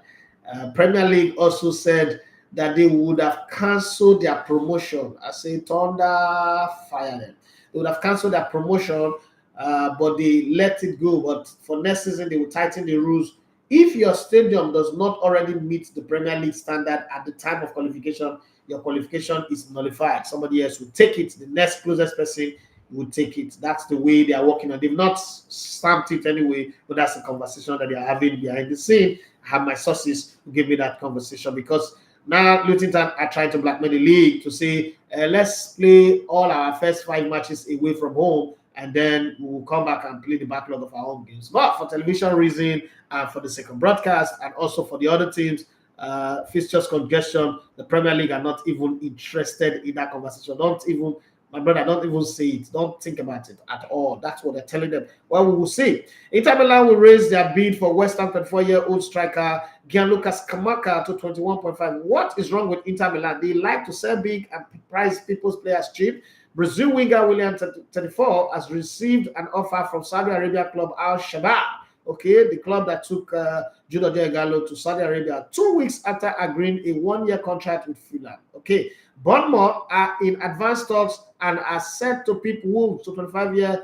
Premier League also said that they would have cancelled their promotion. I say thunder, fire them. They would have cancelled their promotion, but they let it go. But for next season, they will tighten the rules If your stadium does not already meet the Premier League standard at the time of qualification, your qualification is nullified. Somebody else will take it. The next closest person will take it. That's the way they are working on. They've not stamped it anyway, but that's the conversation that they are having behind the scene. I have my sources who give me that conversation, because now Luton are trying to blackmail the league to say, let's play all our first 5 matches away from home, and then we will come back and play the backlog of our own games. But for television reason, and for the second broadcast, and also for the other teams, fixtures congestion, the Premier League are not even interested in that conversation. My brother, don't even say it. Don't think about it at all. That's what they're telling them. Well, we will see. Inter Milan will raise their bid for West Ham 24-year-old striker Gianluca Scamacca to 21.5. What is wrong with Inter Milan? They like to sell big and price people's players cheap. Brazil winger William 34 has received an offer from Saudi Arabia club Al Shabab. Okay, the club that took Judo Diagalo to Saudi Arabia 2 weeks after agreeing a 1-year contract with Fulham. Okay, Bournemouth are in advanced talks and are set to pick Wolves to 25 million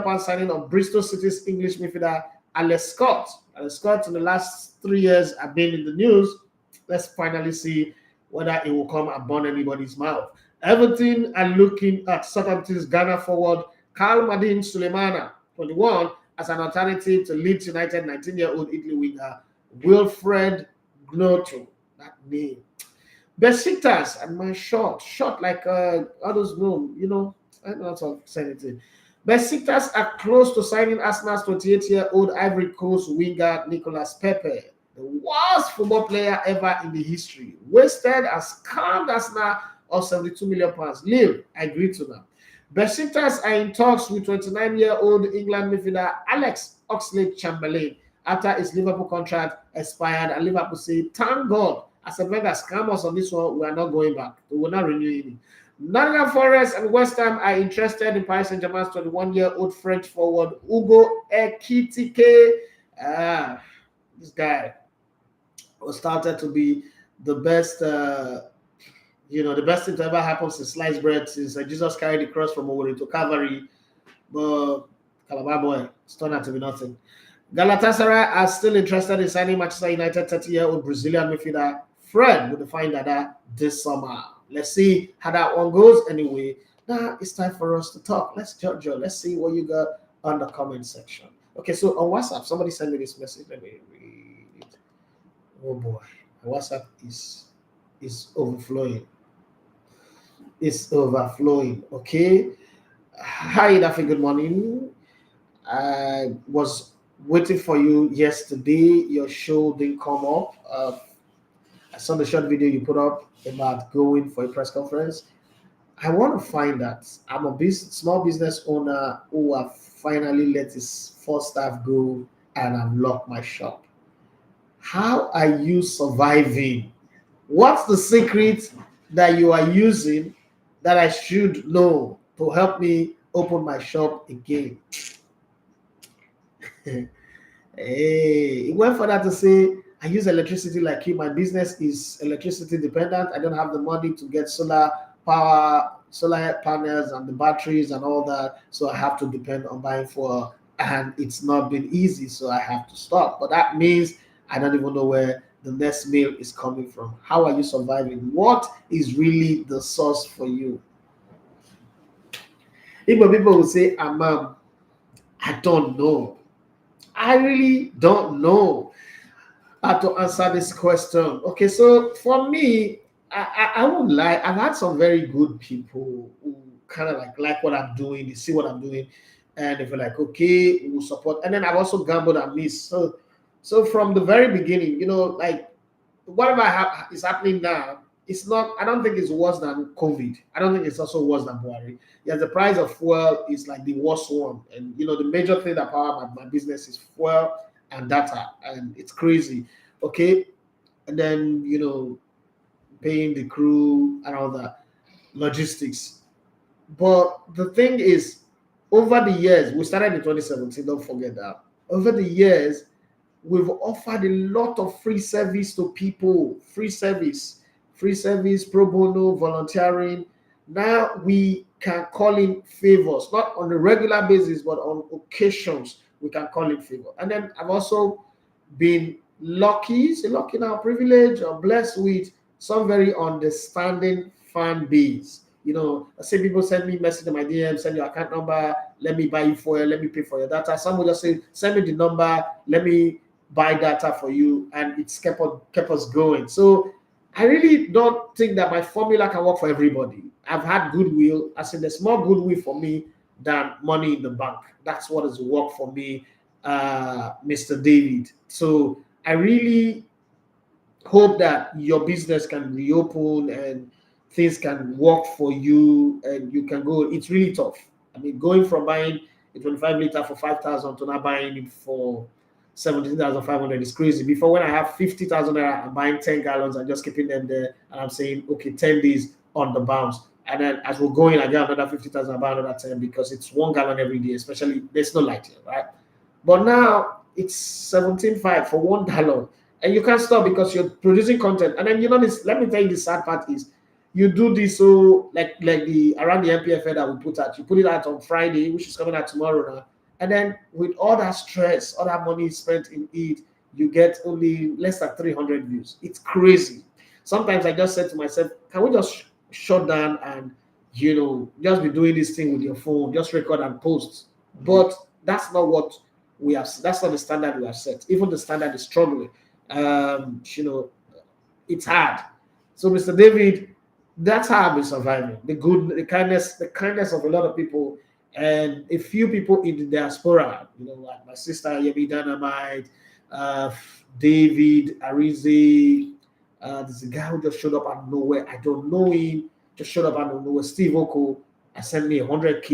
pound signing of Bristol City's English midfielder Alex Scott. Alex Scott in the last 3 years have been in the news. Let's finally see whether it will come and burn anybody's mouth. Everton are looking at Southampton's Ghana forward Kalmadin Sulemana, 21, as an alternative to Leeds United 19-year-old Italy winger Wilfred Gnotto. That name. Besiktas and my short like others know, I don't know how to say anything. Besiktas are close to signing Arsenal's 28-year-old Ivory Coast winger Nicolas Pepe, the worst football player ever in the history. Wasted and scammed Arsenal of 72 million pounds. Lille agreed to that. Besiktas are in talks with 29-year-old England midfielder Alex Oxlade-Chamberlain after his Liverpool contract expired, and Liverpool say, thank God, as a vendor scam us on this one, we are not going back. We will not renew it. Nottingham Forest and West Ham are interested in Paris Saint-Germain's 21-year-old French forward Hugo Ekitike. This guy was started to be the best, the best thing to ever happen since sliced bread, since Jesus carried the cross from Owerri to Calvary. But Calabar boy, it's turned out to be nothing. Galatasaray are still interested in signing Manchester United 30-year-old Brazilian midfielder Fred with the fine dada this summer. Let's see how that one goes. Anyway, now it's time for us to talk. Let's judge you. Let's see what you got on the comment section. Okay, so on WhatsApp, somebody sent me this message. Let me read it. Oh boy, my WhatsApp is overflowing. It's overflowing. Okay. Hi, Daffy. Good morning. I was waiting for you yesterday. Your show didn't come up. I saw the short video you put up about going for a press conference. I want to find that. I'm a small business owner who have finally let his 4 staff go and I've locked my shop. How are you surviving? What's the secret that you are using that I should know to help me open my shop again? Hey, it went further to say, I use electricity like you. My business is electricity dependent. I don't have the money to get solar panels and the batteries and all that. So I have to depend on buying fuel. And it's not been easy, so I have to stop. But that means I don't even know where the next meal is coming from. How are you surviving? What is really the source for you? People will say, Amam, I don't know. I really don't know how to answer this question. Okay, so for me, I won't lie. I've had some very good people who kind of like what I'm doing. They see what I'm doing, and they feel like, okay, we'll support. And then I've also gambled and missed. So from the very beginning, like whatever is happening now, it's not. I don't think it's worse than COVID. I don't think it's also worse than Buhari. Yes, the price of fuel is like the worst one, and the major thing that power my business is fuel and data, and it's crazy. Okay, and then paying the crew and all that, logistics. But the thing is, over the years, we started in 2017. Don't forget that. Over the years, we've offered a lot of free service to people. Free service, pro bono, volunteering. Now we can call in favors, not on a regular basis, but on occasions. we can call it favor. And then I've also been lucky, say lucky now, privileged or blessed with some very understanding fan base. You know, I say people send me message in my DM, send your account number, let me buy you for it, let me pay for your data. Some will just say, send me the number, let me buy data for you, and it's kept us going. So I really don't think that my formula can work for everybody. I've had goodwill. I said there's more goodwill for me than money in the bank. That's what has worked for me, Mr. David. So I really hope that your business can reopen and things can work for you and you can go. It's really tough. I mean, going from buying a 25 liter for 5,000 to now buying it for 17,500 is crazy. Before, when I have 50,000 naira, I'm buying 10 gallons and just keeping them there, and I'm saying, okay, 10 days on the bounce. And then as we're going, I get another 50,000, I buy another 10 because it's 1 gallon every day, especially there's no light here, right? But now it's 17.5 for 1 gallon, and you can't stop because you're producing content. And then you know this. Let me tell you, the sad part is you do this so like the around the MPFL that we put out. You put it out on Friday, which is coming out tomorrow now. And then with all that stress, all that money spent in it, you get only less than 300 views. It's crazy. Sometimes I just said to myself, can we just shut down and, you know, just be doing this thing with your phone, just record and post. But that's not what we have. That's not the standard we have set. Even the standard is struggling. You know, it's hard. So, Mr. David, that's how I've been surviving. The kindness of a lot of people, and a few people in the diaspora. You know, like my sister Yemi Dynamite, David Arize. There's a guy who just showed up out of nowhere. I don't know him. Just showed up out of nowhere. Steve Oko. I sent me 100K.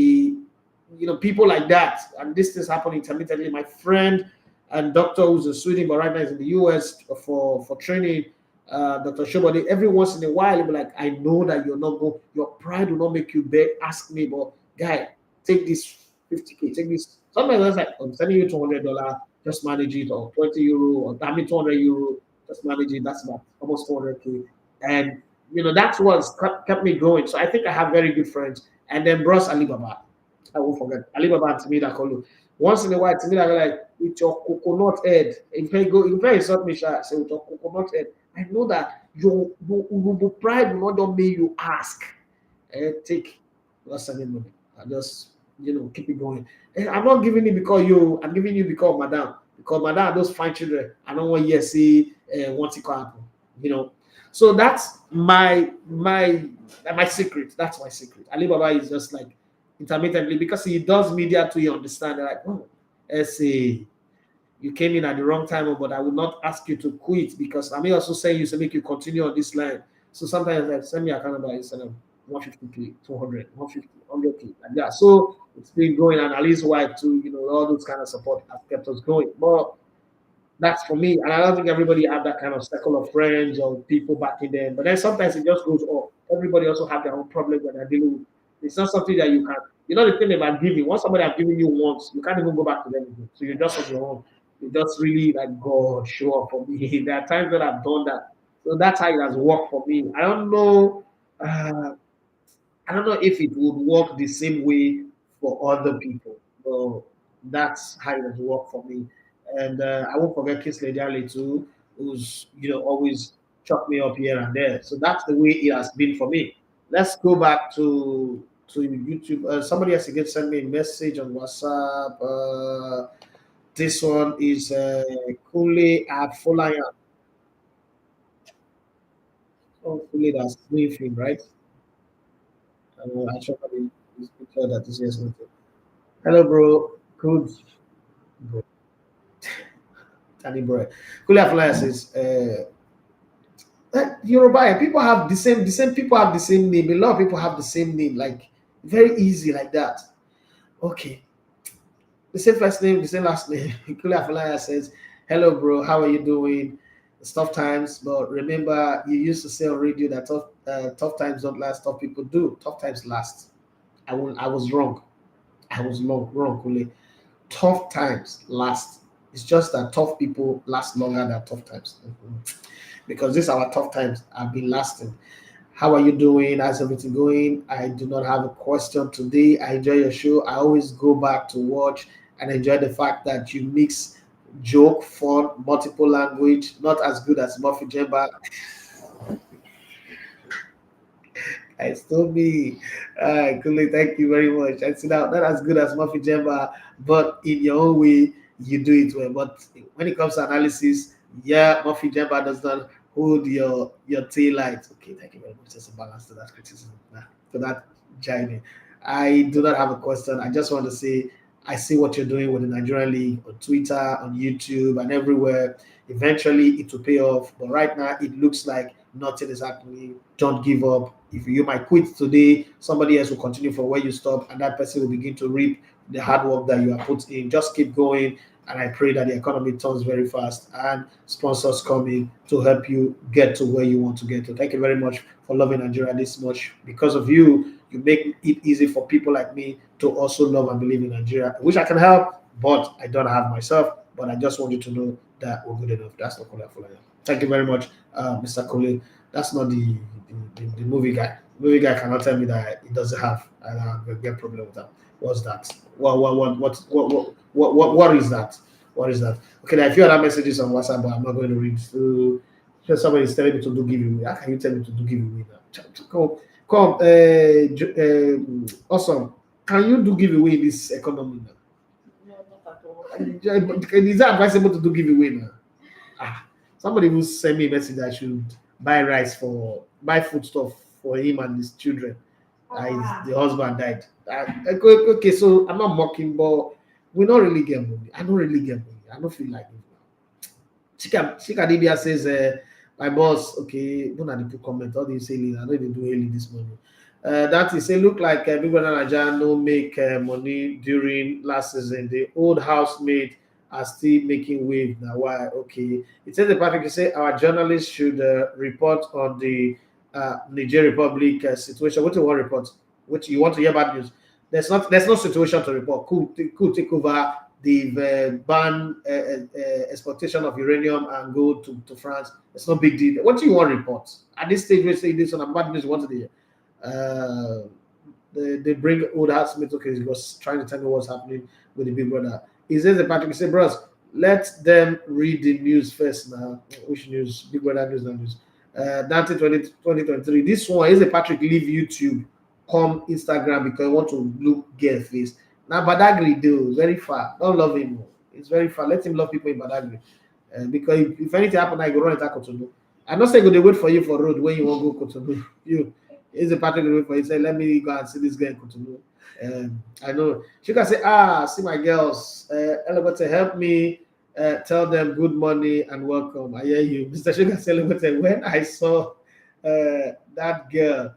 You know, people like that. And this is happening intermittently. My friend and doctor who's in Sweden, but right now is in the US for training. Dr. Shobody, every once in a while, he'll be like, I know that you're not going, your pride will not make you beg, ask me, but guy, take this 50K, take this. Sometimes it's like, I'm sending you $200, just manage it, or 20 euro, or I mean 200 euro, just manage it. That's about almost 400K. And, you know, that's what's kept me going. So I think I have very good friends. And then Bros Alibaba, I won't forget, Alibaba and Timida Kolu. Once in a while, Timida go like, with your coconut head. If you insult me, say with your coconut head. I know that your pride will not make you ask. Take what's the money. I just, you know, keep it going. And I'm not giving it because I'm giving you because madam. Because madam, those fine children, I don't want you to see what it can happen. You know. So that's my secret. That's my secret. Alibaba is just like intermittently because he does media to you understand that, like, oh, let's say you came in at the wrong time, but I will not ask you to quit because I may also say you to make you continue on this line. So sometimes I send me a account number instead of 150K, 200, 150, 100K, like that. So it's been going, and at least why too, you know, all those kind of support has kept us going. But that's for me, and I don't think everybody have that kind of circle of friends or people back in there. But then sometimes it just goes off. Everybody also have their own problems that they're dealing with. It's not something that you can. You know the thing about giving. Once somebody has given you once, you can't even go back to them again. So you're just on your own. You just really like, God, show up for me. There are times that I've done that. So that's how it has worked for me. I don't know. I don't know if it would work the same way for other people. So that's how it has worked for me. And I won't forget Kiss Lady Ali too, who's, you know, always chuck me up here and there. So that's the way it has been for me. Let's go back to YouTube. Somebody has again sent me a message on WhatsApp. This one is Kule at Folaya. Oh, Kule, that's Greenfield, right? I show this picture that is yes. Hello, bro. Good, bro. Tani bro. Kule at Folaya says, Yoruba, people have the same people have the same name. A lot of people have the same name, like very easy like that. Okay. The same first name, the same last name. Kule at Folaya says, hello, bro. How are you doing? It's tough times, but remember, you used to say on radio that tough times don't last, tough people do. Tough times last. I was wrong. I was wrong, Kule. Tough times last. It's just that tough people last longer than tough times. Because these are our tough times have been lasting. How are you doing? How's everything going? I do not have a question today. I enjoy your show. I always go back to watch. and enjoy the fact that you mix joke, fun, multiple language, not as good as Murphy Jemba. It's told me, Kule, thank you very much. I said not as good as Murphy Jemba, but in your own way, you do it well. But when it comes to analysis, yeah, Murphy Jemba does not hold your tail light. Okay, thank you very much. There's a balance to that criticism, to that jibing. I do not have a question. I just want to say I see what you're doing with the Nigerian League on Twitter, on YouTube, and everywhere. Eventually, it will pay off. But right now, it looks like nothing is happening. Don't give up. If you might quit today, somebody else will continue from where you stop, and that person will begin to reap the hard work that you have put in. Just keep going, and I pray that the economy turns very fast and sponsors come in to help you get to where you want to get to. Thank you very much for loving Nigeria this much. Because of you, you make it easy for people like me to also love and believe in Nigeria. I wish I can help, but I don't have myself. But I just want you to know that we're good enough. That's not Kola Fulani. Thank you very much, Mr. Kole. That's not the movie guy. The movie guy cannot tell me that he doesn't have a get problem with that. What's that? What is that? What is that? Okay, there are a few other messages on WhatsApp, but I'm not going to read through. Just somebody is telling me to do giveaway. How can you tell me to do giveaway now? Come, awesome. Can you do giveaway in this economy now? No, not at all. Is that advisable to do giveaway now? Somebody will send me a message that I should buy food stuff for him and his children. The husband died. Okay, so I'm not mocking, but we don't really get money. I don't really get money. I don't feel like it. Chika Dibia says, my boss, okay, don't have to comment. How do you say, I don't even do Haley this morning. That is, it look like people in Nigeria no make money during last season. The old housemate are still making wave now. Why? Okay. It says the Patrick, you say our journalists should report on the Niger Republic situation. What do you want to report? What you want to hear bad news? There's no situation to report. Could take over the ban exportation of uranium and go to France. It's no big deal. What do you want to report? At this stage, we say this on bad news. What do they bring old housemate? Okay, he was trying to tell me what's happening with the big brother. He says the Patrick say, bros, let them read the news first now. Which news? Big brother news, no news. Dante 2023. This one is a Patrick leave YouTube, come Instagram because I want to look get face. Now Badagry do very far. Don't love him more. It's very far. Let him love people in Badagry. Because if anything happen, I go run it at Cotonou. I'm not saying they wait for you for road when you won't go Cotonou. You is a Patrick wait for you. Say, let me go and see this guy in Cotonou. I know she can say, see my girls, Elevator, help me tell them good morning and welcome. I hear you, Mr. Sugar. Elevator, when I saw that girl,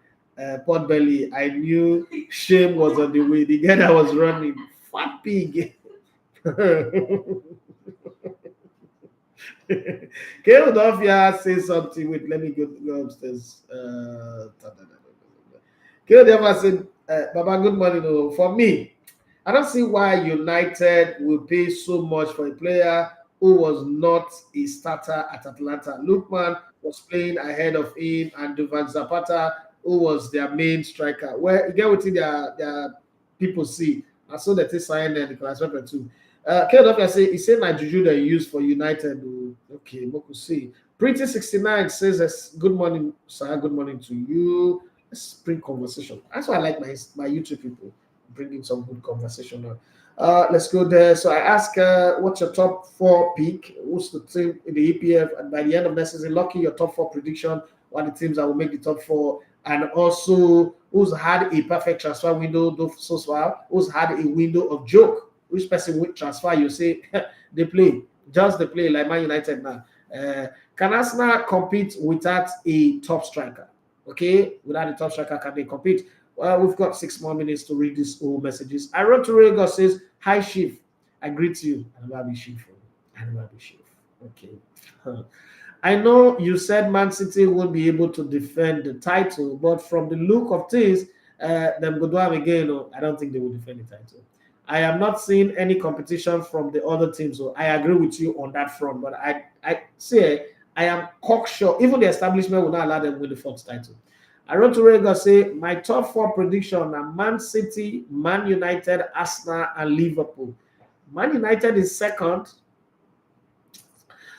pot belly, I knew shame was on the way. The girl that was running, fat pig. Keodofia say something. Wait, let me go upstairs. Keodofia said, Baba, good morning. Oh. For me, I don't see why United will pay so much for a player who was not a starter at Atlanta. Lookman was playing ahead of him, and Duvan Zapata, who was their main striker. Well, you get what their people see. I saw that they signed the class record too. Keodofia say he said my juju that he used for United. Okay, Moku see. Pretty 69 says, good morning, sir. Good morning to you. Let's bring conversation. That's why I like my YouTube people bringing some good conversation. Let's go there. So I ask, what's your top 4 pick? Who's the team in the EPF? And by the end of next season, lucky your top 4 prediction. What are the teams that will make the top 4? And also, who's had a perfect transfer window so far? Who's had a window of joke? Which person would transfer? You say they play, just they play like Man United now. Can Arsenal compete without a top striker? Okay, without a top striker, can they compete? Well, we've got 6 more minutes to read these old messages. I wrote to Rego says, hi, Chief. I greet you. I never be Chief. I never be Chief. Okay. I know you said Man City won't be able to defend the title, but from the look of things, them go down again. I don't think they will defend the title. I am not seeing any competition from the other teams, so I agree with you on that front. But I say I am cocksure. Even the establishment will not allow them to win the 4th title. I wrote to Rego say my top 4 prediction are Man City, Man United, Arsenal, and Liverpool. Man United is second.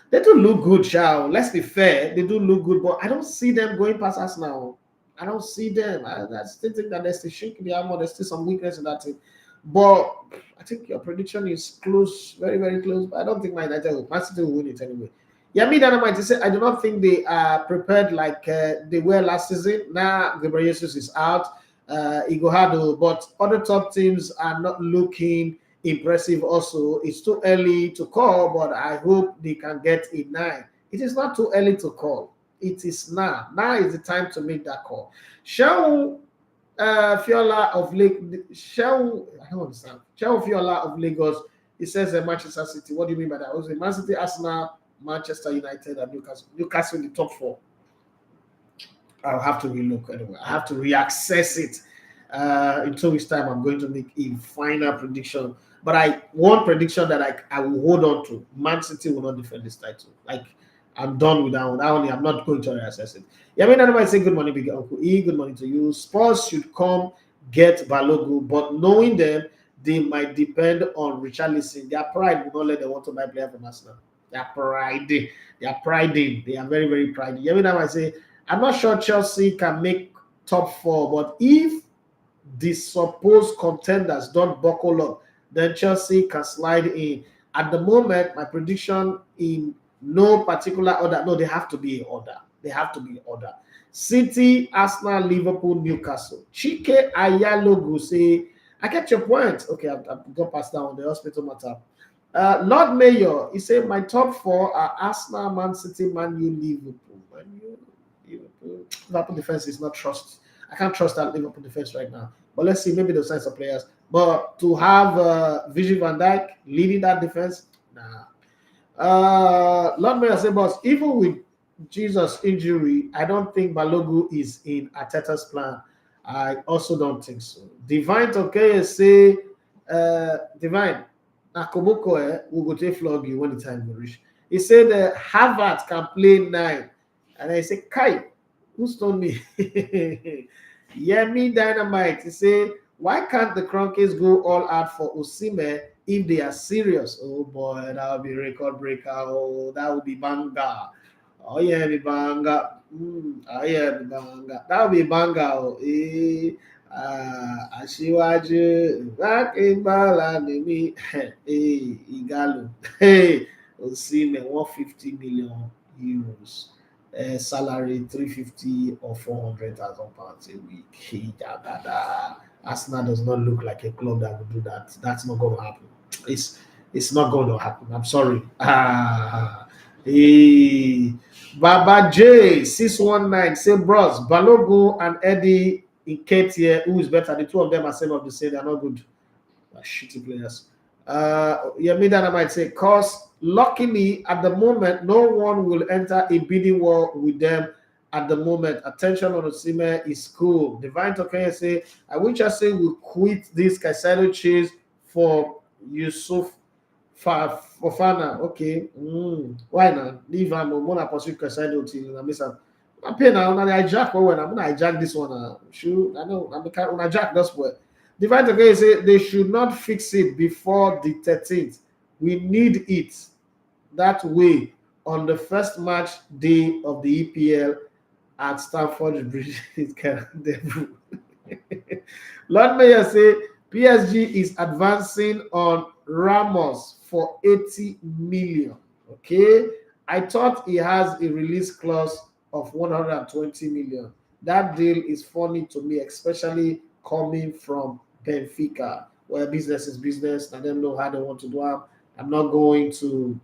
They do look good, Shao. Let's be fair. They do look good, but I don't see them going past us now. I don't see them. I still think that there's still shink in the armor. There's still some weakness in that team. But I think your prediction is close, very, very close. But I don't think Man City will win it anyway. Yeah, me, Dynamite, say I do not think they are prepared like they were last season. Now, Gabriel Jesus is out. Igohado, but other top teams are not looking impressive also. It's too early to call, but I hope they can get a 9. It is not too early to call. It is now. Now is the time to make that call. Shall Fiola of Lake Shall I don't understand. Shall Fiola of Lagos. It says Manchester City. What do you mean by that? I was Man City, Arsenal, Manchester United, and Newcastle. Newcastle in the top 4. I'll have to relook anyway. I have to reaccess it. In 2 weeks' time, I'm going to make a final prediction. But one prediction that I will hold on to: Man City will not defend this title. Like, I'm done with that one. I'm not going to reassess it. Yeah, I mean, I say good morning, big Uncle E. Good morning to you. Spurs should come get Balogun, but knowing them, they might depend on Richarlison. Their pride will not let them want to buy player from Arsenal. Their pride. They are priding. They are very, very priding. Yeah, I say I'm not sure Chelsea can make top 4, but if the supposed contenders don't buckle up, then Chelsea can slide in. At the moment, my prediction in no particular order. No, they have to be in order. They have to be in order. City, Arsenal, Liverpool, Newcastle. Chike Ayalogu say, I get your point. Okay, I've got past that on the hospital matter. Lord Mayor, he said my top 4 are Arsenal, Man City, Man U, Liverpool. Man U, Liverpool. Liverpool defense is not trust. I can't trust that Liverpool defense right now. But let's see, maybe they'll sign some players. But to have Virgil van Dijk leading that defense, nah. Lord Mayor said, boss, even with Jesus' injury, I don't think Balogu is in Arteta's plan. I also don't think so. Divine Tokeye say, Divine, Nakoboko will go to flog you when the time will reach. He said Harvard can play 9. And I say, Kai, who's told me? Yeah, me Dynamite. He say, why can't the Cronkies go all out for Osimhen if they are serious? Oh boy, that would be record breaker. Oh, that would be banga. Oh yeah, be banga. Oh yeah, be banga. That would be banga. Oh, Ashiwaju, back in Balanimi. Hey, Igalo. Hey, Osimhen, 150 million euros. Salary 350 or 400,000 pounds a week. Arsenal does not look like a club that would do that. That's not going to happen. It's not going to happen. I'm sorry. Baba J 619 say bros Balogun and Eddie Nketiah, who is better? The two of them are same of the same. They are not good. They're shitty players. Yamida might say, cause luckily at the moment, no one will enter a bidding war with them at the moment. Attention on Osimhen is cool. Divine Tokenya say, I wish I say we quit this Caicedo chase for Youssouf Fofana. Okay. Why not? Leave him. I'm gonna pursue Caicedo till I miss him. I'm paying now. I hijack when I'm gonna hijack this one. Shoot, I know. I'm gonna hijack this one. Divine Tokenya say they should not fix it before the 13th. We need it that way on the first match day of the EPL at Stamford Bridge. Lord Mayor say PSG is advancing on Ramos for 80 million. Okay, I thought he has a release clause of 120 million. That deal is funny to me, especially coming from Benfica, where business is business. I don't know how they want to do it. I'm not going to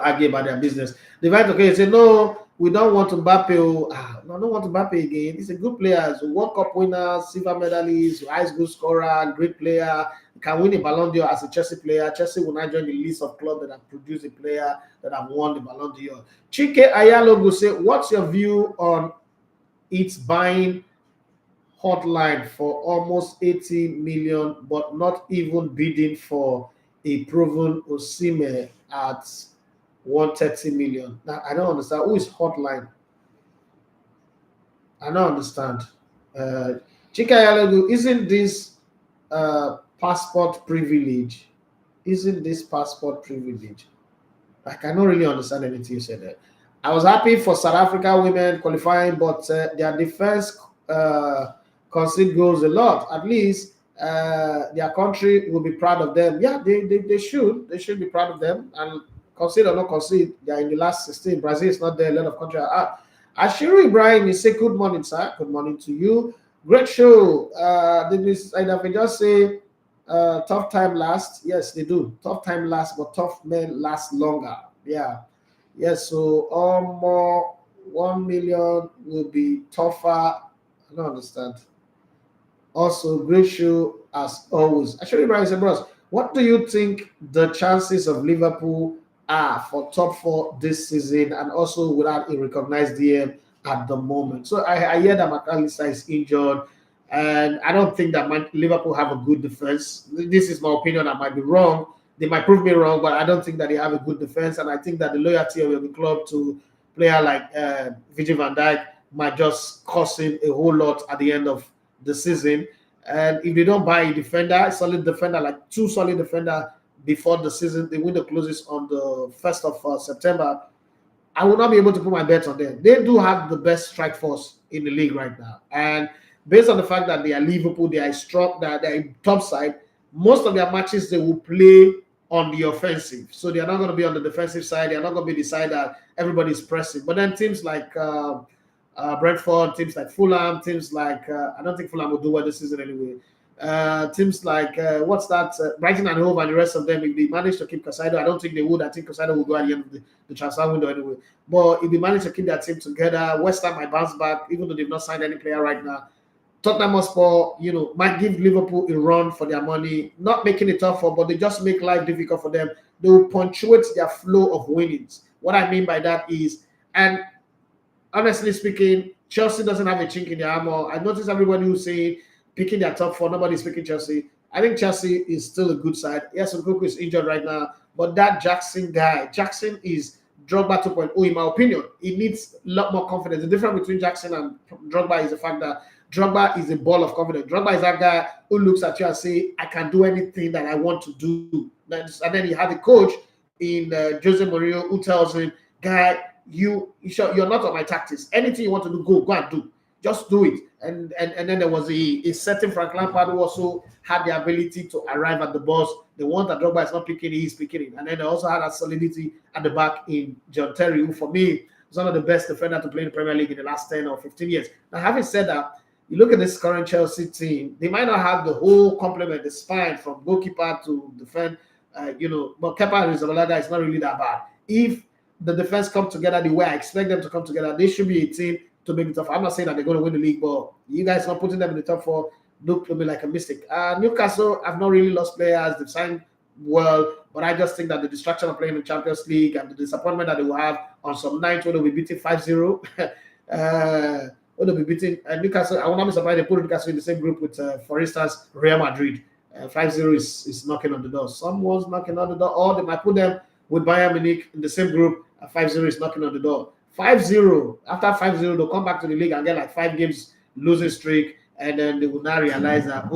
argue about their business. The right okay say no, we don't want Mbappe. No, I don't want Mbappe again. He's a good player, he's a World Cup winner, silver medalist, highest goal scorer, great player. He can win a Ballon d'Or as a Chelsea player. Chelsea will not join the list of clubs that have produced a player that have won the Ballon d'Or. Chike Ayalogo say, what's your view on its buying hotline for almost 80 million, but not even bidding for a proven Osimhen at 130 million? Now, I don't understand. Who is hotline? I don't understand. Chika Yalagu, isn't this passport privilege? isn't this passport privilege? I cannot really understand anything you said there. I was happy for South Africa women qualifying, but their defense concede goals a lot. At least their country will be proud of them. Yeah, they should. They should be proud of them. And concede or not concede, they are in the last 16. Brazil is not there. A lot of countries are. Ashiru Ibrahim, you say good morning, sir. Good morning to you. Great show. Did we just say tough time last? Yes, they do. Tough time last, but tough men last longer. Yeah. Yes, so more 1 million will be tougher. I don't understand. Also, great show as always. Actually, Brian Bros, what do you think the chances of Liverpool are for top 4 this season, and also without a recognized DM at the moment? So I hear that McAllister is injured, and I don't think that Liverpool have a good defense. This is my opinion. I might be wrong. They might prove me wrong, but I don't think that they have a good defense, and I think that the loyalty of the club to player like Virgil van Dijk might just cost him a whole lot at the end of the season. And if they don't buy a defender, a solid defender, like 2 solid defender before the season, the window closes on the 1st of September, I will not be able to put my bet on them. They do have the best strike force in the league right now. And based on the fact that they are Liverpool, they are strong, they are top side, most of their matches they will play on the offensive. So they are not going to be on the defensive side. They are not going to be the side that everybody's pressing. But then teams like Brentford, teams like Fulham, teams like I don't think Fulham will do well this season anyway. Teams like Brighton and Hove and the rest of them, if they manage to keep Casado, I don't think they would. I think Casado will go at the end of the transfer window anyway. But if they manage to keep their team together, West Ham might bounce back, even though they've not signed any player right now. Tottenham Hotspur, might give Liverpool a run for their money, not making it tough for, but they just make life difficult for them. They will punctuate their flow of winnings. What I mean by that is, and honestly speaking, Chelsea doesn't have a chink in their armor. I noticed everybody who's saying picking their top 4, nobody's picking Chelsea. I think Chelsea is still a good side. Yes, Nkunku is injured right now, but that Jackson is Drogba 2.0 in my opinion. He needs a lot more confidence. The difference between Jackson and Drogba is the fact that Drogba is a ball of confidence. Drogba is that guy who looks at you and say, I can do anything that I want to do. And then he had a coach in Jose Mourinho who tells him, guy, you're not on my tactics. Anything you want to do, go and do. Just do it. And then there was a certain Frank Lampard who also had the ability to arrive at the box. The one that Drogba is not picking, he's picking it. And then they also had that solidity at the back in John Terry, who for me was one of the best defenders to play in the Premier League in the last 10 or 15 years. Now, having said that, you look at this current Chelsea team, they might not have the whole complement, the spine from goalkeeper to defend, but Kepa Arrizabalaga is not really that bad. If the defense come together the way I expect them to come together, they should be a team to make it tough. I'm not saying that they're going to win the league, but you guys not putting them in the top 4 look to me like a mistake. Newcastle have not really lost players. They've signed well, but I just think that the distraction of playing in the Champions League and the disappointment that they will have on some nights when they'll be beating 5-0, when they'll be beating Newcastle. I will not be surprised they put Newcastle in the same group with, for instance, Real Madrid. 5-0 is knocking on the door. Someone's knocking on the door, or they might put them with Bayern Munich in the same group. 5-0 is knocking on the door. 5-0. After 5-0, they'll come back to the league and get like 5 games losing streak, and then they will now realize that,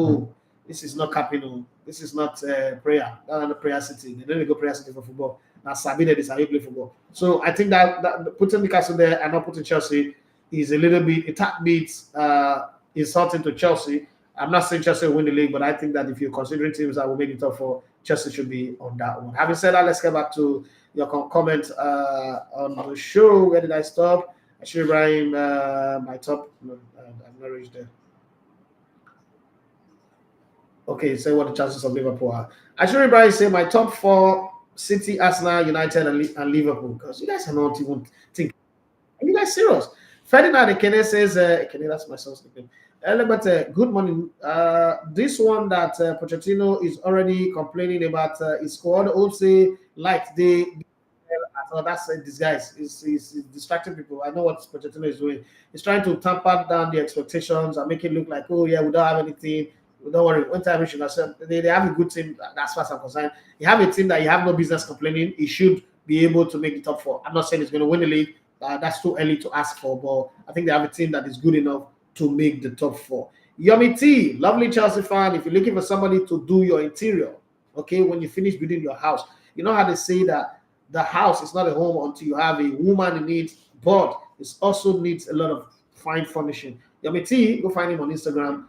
this is not capital. This is not prayer. That's not a prayer city. They don't go prayer city for football. Now Sabi that is how you play football. So I think that putting Newcastle there and not putting Chelsea is a tad bit insulting to Chelsea. I'm not saying Chelsea will win the league, but I think that if you're considering teams that will make it top 4, Chelsea should be on that one. Having said that, let's get back to your comment on the show. Where did I stop? Actually, Ibrahim, my top. No, I've not reached there. Okay, say what the chances of Liverpool are. Actually, Ibrahim say my top 4: City, Arsenal, United, and Liverpool. Because you guys are not even thinking. Are you guys serious? Ferdinand Kane says, Kane, that's my son's nickname. But good morning. This one that Pochettino is already complaining about his squad. Also, like that's a disguise. He's distracting people. I know what Pochettino is doing. He's trying to tamper down the expectations and make it look like, oh yeah, we don't have anything. Don't worry. One time they have a good team. As far as I'm concerned, you have a team that you have no business complaining. He should be able to make the top 4. I'm not saying he's going to win the league. That's too early to ask for, but I think they have a team that is good enough to make the top 4. Yomi T, lovely Chelsea fan. If you're looking for somebody to do your interior, Okay, when you finish building your house, you know how they say that the house is not a home until you have a woman in it, but it also needs a lot of fine furnishing. Yamiti, go find him on Instagram.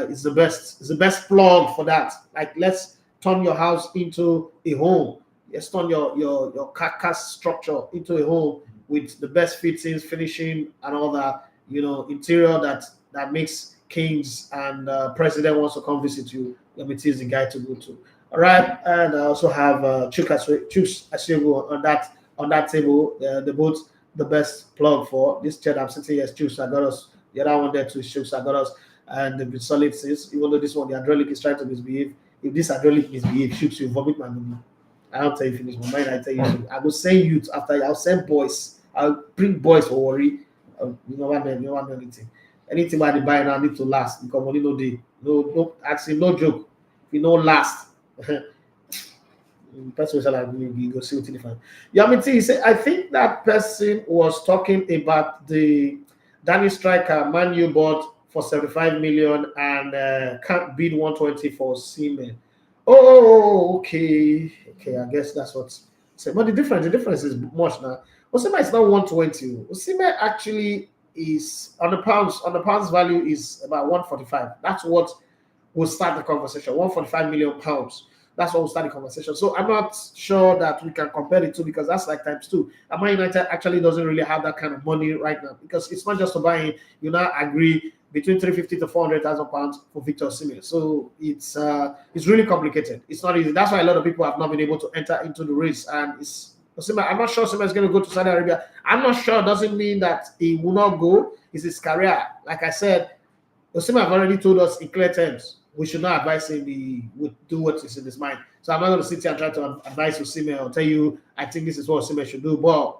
It's the best. It's the best plug for that. Like, let's turn your house into a home. Let's turn your carcass structure into a home with the best fittings, finishing, and all that. You know, interior that makes kings and president wants to come visit you. Yamiti is the guy to go to. All right, and I also have Chooks Asego on that table. They're both the best plug for this chair I'm sitting here. Chooks Agoros. The other one there too is Chooks Agoros, and they've been solid since. Even though this one, the hydraulic is trying to misbehave. If this hydraulic misbehave, Chooks, you vomit my money. I don't tell you finish my mind. I tell you, I will send youth after. I'll send boys. I'll bring boys for worry. You know what I mean? You want anything? Anything by the buy now need to last because money no day. No, actually no joke. If you know last. That's what you go see what it. Yamiti, he said, I think that person was talking about the Danish striker Man U bought for 75 million and can't bid 120 for Seaman. Oh, okay. I guess that's what's said. But the difference is much now. Osima is not 120. Osima actually is on the pounds value is about 145. That's what will start the conversation. 145 million pounds. That's what will start the conversation. So I'm not sure that we can compare the two because that's like times two. And Man United actually doesn't really have that kind of money right now because it's not just to buy him. You now agree between 350 to 400,000 pounds for Victor Osimhen. So it's really complicated. It's not easy. That's why a lot of people have not been able to enter into the race. And it's Osimhen. I'm not sure Osimhen is going to go to Saudi Arabia. I'm not sure. Doesn't mean that he will not go. It's his career. Like I said, Osimhen have already told us in clear terms we should not advise him. He would do what is in his mind. So I'm not going to sit here and try to advise Osimhen or tell you I think this is what Osimhen should do. But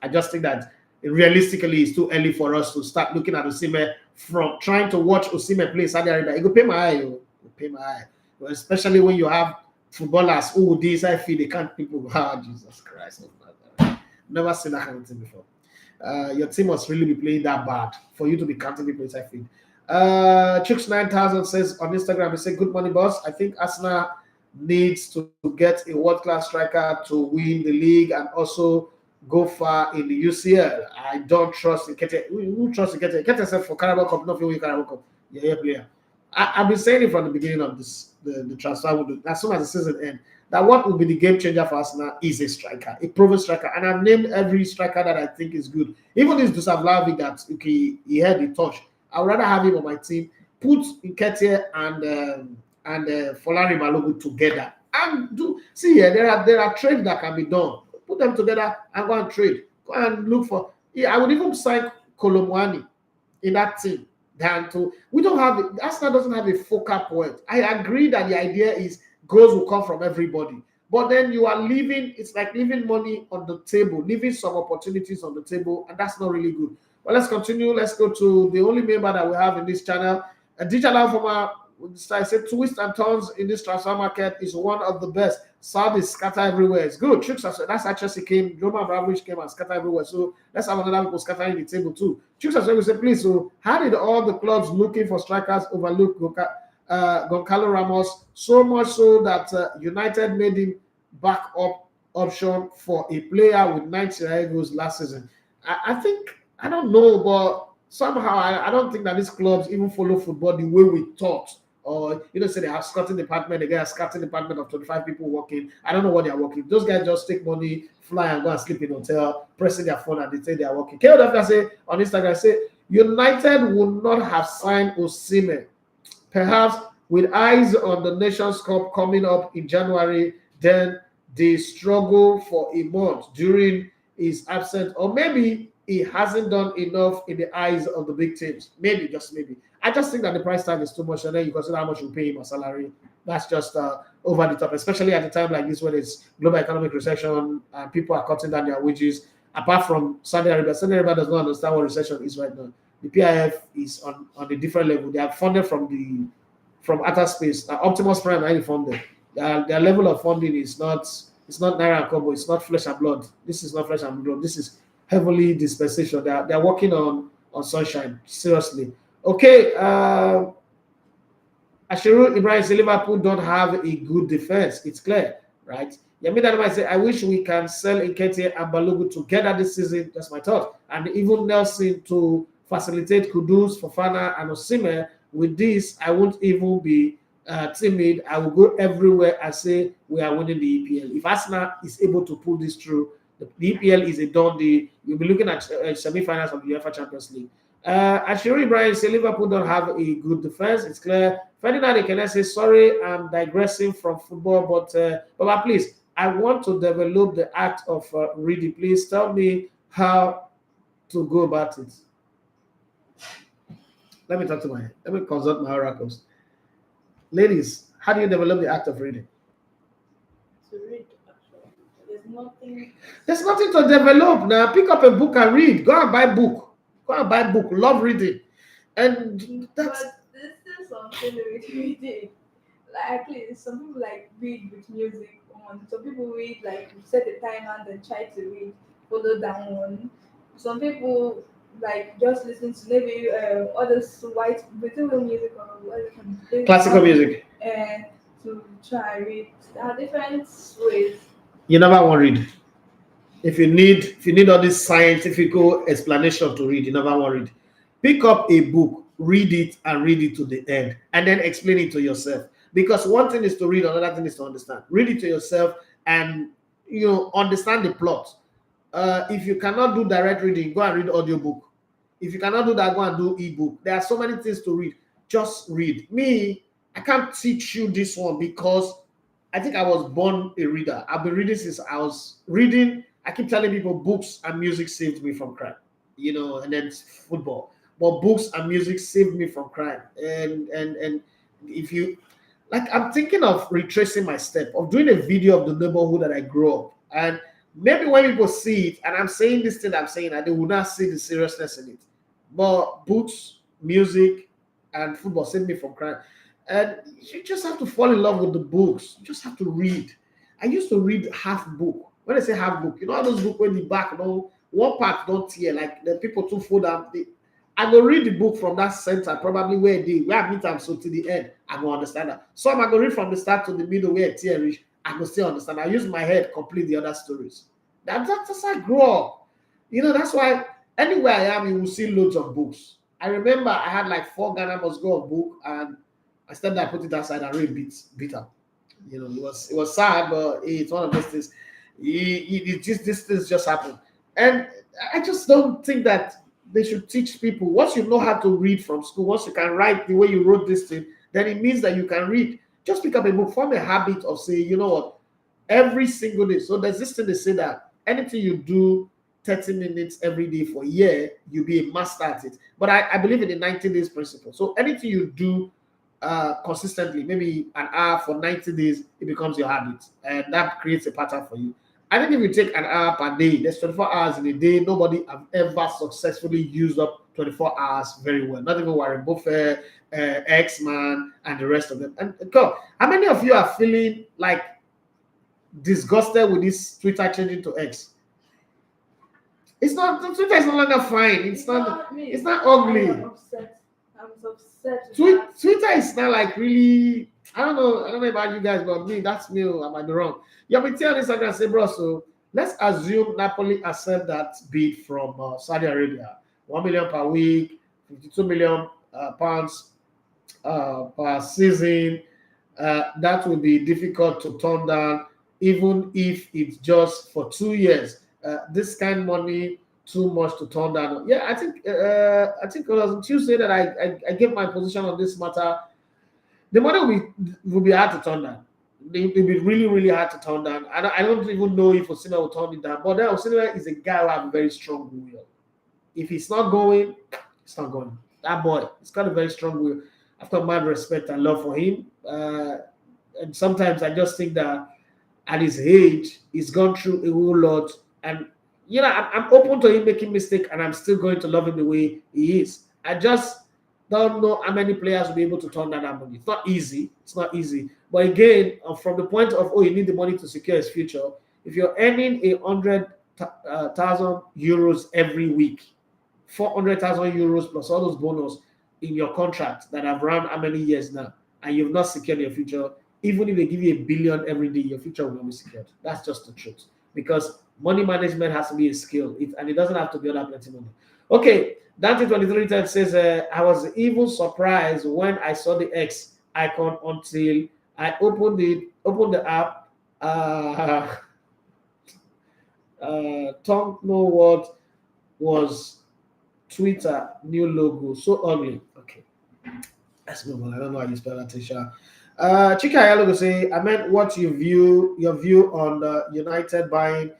I just think that realistically it's too early for us to start looking at Osimhen from trying to watch Osimhen play Saudi Arabia. It will pay my eye. It will pay my eye. Especially when you have footballers who this I feel they can't people. Ah, Jesus Christ. Never seen that kind of thing before. Your team must really be playing that bad for you to be counting people inside field. Chooks 9000 says on Instagram, he said, good morning, boss. I think Arsenal needs to get a world-class striker to win the league and also go far in the UCL. I don't trust Nketiah. Who trusts Nketiah? Nketiah said for Carabao Cup, not for Carabao Cup. Yeah, player. I've been saying it from the beginning of this, the transfer window, as soon as the season ends, that what will be the game changer for Arsenal is a striker, a proven striker. And I've named every striker that I think is good. Even this Dusan Vlahovic that he had the touch. I would rather have him on my team. Put Nketiah and Folari Balogun together and there are trades that can be done. Put them together and go and trade. Go and look for. I would even sign Kolomwani in that team. Arsenal doesn't have a focal point. I agree that the idea is goals will come from everybody, but then you are leaving. It's like leaving money on the table, leaving some opportunities on the table, and that's not really good. But let's continue. Let's go to the only member that we have in this channel. A digital former, I said, twists and turns in this transfer market is one of the best. Saudi scatter everywhere. It's good. That's actually came. Roman Abramovich came and scatter everywhere. So let's have another people scattering the table too. Chooks as well say, please. So how did all the clubs looking for strikers overlook Goncalo Ramos so much so that United made him backup option for a player with 9 goals last season? I think. I don't know, but somehow I don't think that these clubs even follow football the way we thought. Or, say they have scouting department, they get a scouting department of 25 people working. I don't know what they are working. Those guys just take money, fly and go and sleep in hotel, pressing their phone and they say they are working. KOW say on Instagram, say United would not have signed Osimhen. Perhaps with eyes on the Nations Cup coming up in January, then they struggle for a month during his absence, or maybe he hasn't done enough in the eyes of the big teams. Maybe, just maybe. I just think that the price tag is too much, and then you consider how much you pay him a salary. That's just over the top, especially at a time like this when it's global economic recession and people are cutting down their wages. Apart from Saudi Arabia does not understand what recession is right now. The PIF is on a different level. They are funded from outer space. Optimus Prime are funded. Their level of funding is not naira and kobo. It's not flesh and blood. This is not flesh and blood. This is heavily dispensation. They're working on sunshine. Seriously. Okay. Ashiru Ibrahim say Liverpool don't have a good defense. It's clear, right? Yamida might say, I wish we can sell Nketiah and Balogun together this season. That's my thought. And even Nelson to facilitate Kudus, Fofana, and Osimhen. With this, I won't even be timid. I will go everywhere and say we are winning the EPL. If Arsenal is able to pull this through, the EPL is a done deal. You'll be looking at semi-finals of the UEFA Champions League. Ashiru Ibrahim say Liverpool don't have a good defense. It's clear. Ferdinand Ekene says, sorry, I'm digressing from football, but Baba, please, I want to develop the act of reading. Please tell me how to go about it. Let me consult my oracles. Ladies, how do you develop the act of reading? To read, actually. There's nothing to develop now. Pick up a book and read. Go and buy book. Love reading. And that's... But there's still something with reading. Like, at least some people like read with music on. Some people read like set a timer and then try to read, follow down one. Some people like just listen to maybe others white beautiful music or whatever. Classical music. And to try and read. There are different ways. You never want to read. If you need all this scientific explanation to read, you never want to read. Pick up a book, read it, and read it to the end, and then explain it to yourself. Because one thing is to read, another thing is to understand. Read it to yourself and understand the plot. If you cannot do direct reading, go and read audiobook. If you cannot do that, go and do ebook. There are so many things to read. Just read. Me, I can't teach you this one because I think I was born a reader. I've been reading since I was reading. I keep telling people books and music saved me from crime, and then football. But books and music saved me from crime. And if you, like, I'm thinking of retracing my step, of doing a video of the neighborhood that I grew up. And maybe when people see it, and I'm saying this thing I'm saying, and they will not see the seriousness in it. But books, music, and football saved me from crime. And you just have to fall in love with the books. You just have to read. I used to read half book. When I say half book, all those books where the back, one part don't tear, like the people to fold up. I go read the book from that center, probably where I meet them, so to the end, I go understand that. Some I go read from the start to the middle where it tear reach, I go still understand. I use my head complete the other stories. That's how I grew up. That's why anywhere I am, you will see loads of books. I remember I had like 4 Ghana must go of book, and I stepped there, put it aside, and read beat up. It was sad, but it's one of those things. These things just happen, and I just don't think that they should teach people. Once you know how to read from school, once you can write the way you wrote this thing, then it means that you can read. Just pick up a book, form a habit of saying, you know what, every single day. So there's this thing they say that anything you do 30 minutes every day for a year, you'll be a master at it. But I believe in the 90 days principle. So anything you do consistently, maybe an hour for 90 days, it becomes your habit, and that creates a pattern for you. I think if you take an hour per day, there's 24 hours in a day. Nobody have ever successfully used up 24 hours very well. Not even Warren Buffett, X-Man, and the rest of them. And God, how many of you are feeling like disgusted with this Twitter changing to X? It's not. Twitter is no longer fine. It's not ugly. I'm upset. Twitter is not like really. I don't know about you guys, but me, that's me. I might be wrong. Yeah, but tell Instagram, say, bro, so let's assume Napoli accept that bid from Saudi Arabia. 1 million per week, 52 million pounds per season. That will be difficult to turn down, even if it's just for 2 years. This kind of money, too much to turn down. Yeah, I think it was on Tuesday that I gave my position on this matter. The money will be hard to turn down. It will be really, really hard to turn down. I don't even know if Osimhen will turn it down. But then Osimhen is a guy who has a very strong will. If he's not going, it's not going. That boy, he's got a very strong will. I've got mad respect and love for him. And sometimes I just think that at his age, he's gone through a whole lot. And, I'm open to him making mistakes, and I'm still going to love him the way he is. I just don't know how many players will be able to turn down that money. It's not easy. But again, from the point of, you need the money to secure his future, if you're earning 100,000 euros every week, 400,000 euros plus all those bonus in your contract that have run how many years now, and you've not secured your future, even if they give you $1 billion every day, your future will not be secured. That's just the truth. Because money management has to be a skill, and it doesn't have to be other plenty money. Okay, Dante 23 times says, I was even surprised when I saw the X icon until I opened the app. Don't know what was Twitter new logo. So ugly. Okay. That's no one. I don't know how you spell that, Tisha. Chika Ayalo say, I meant what your view on the United buying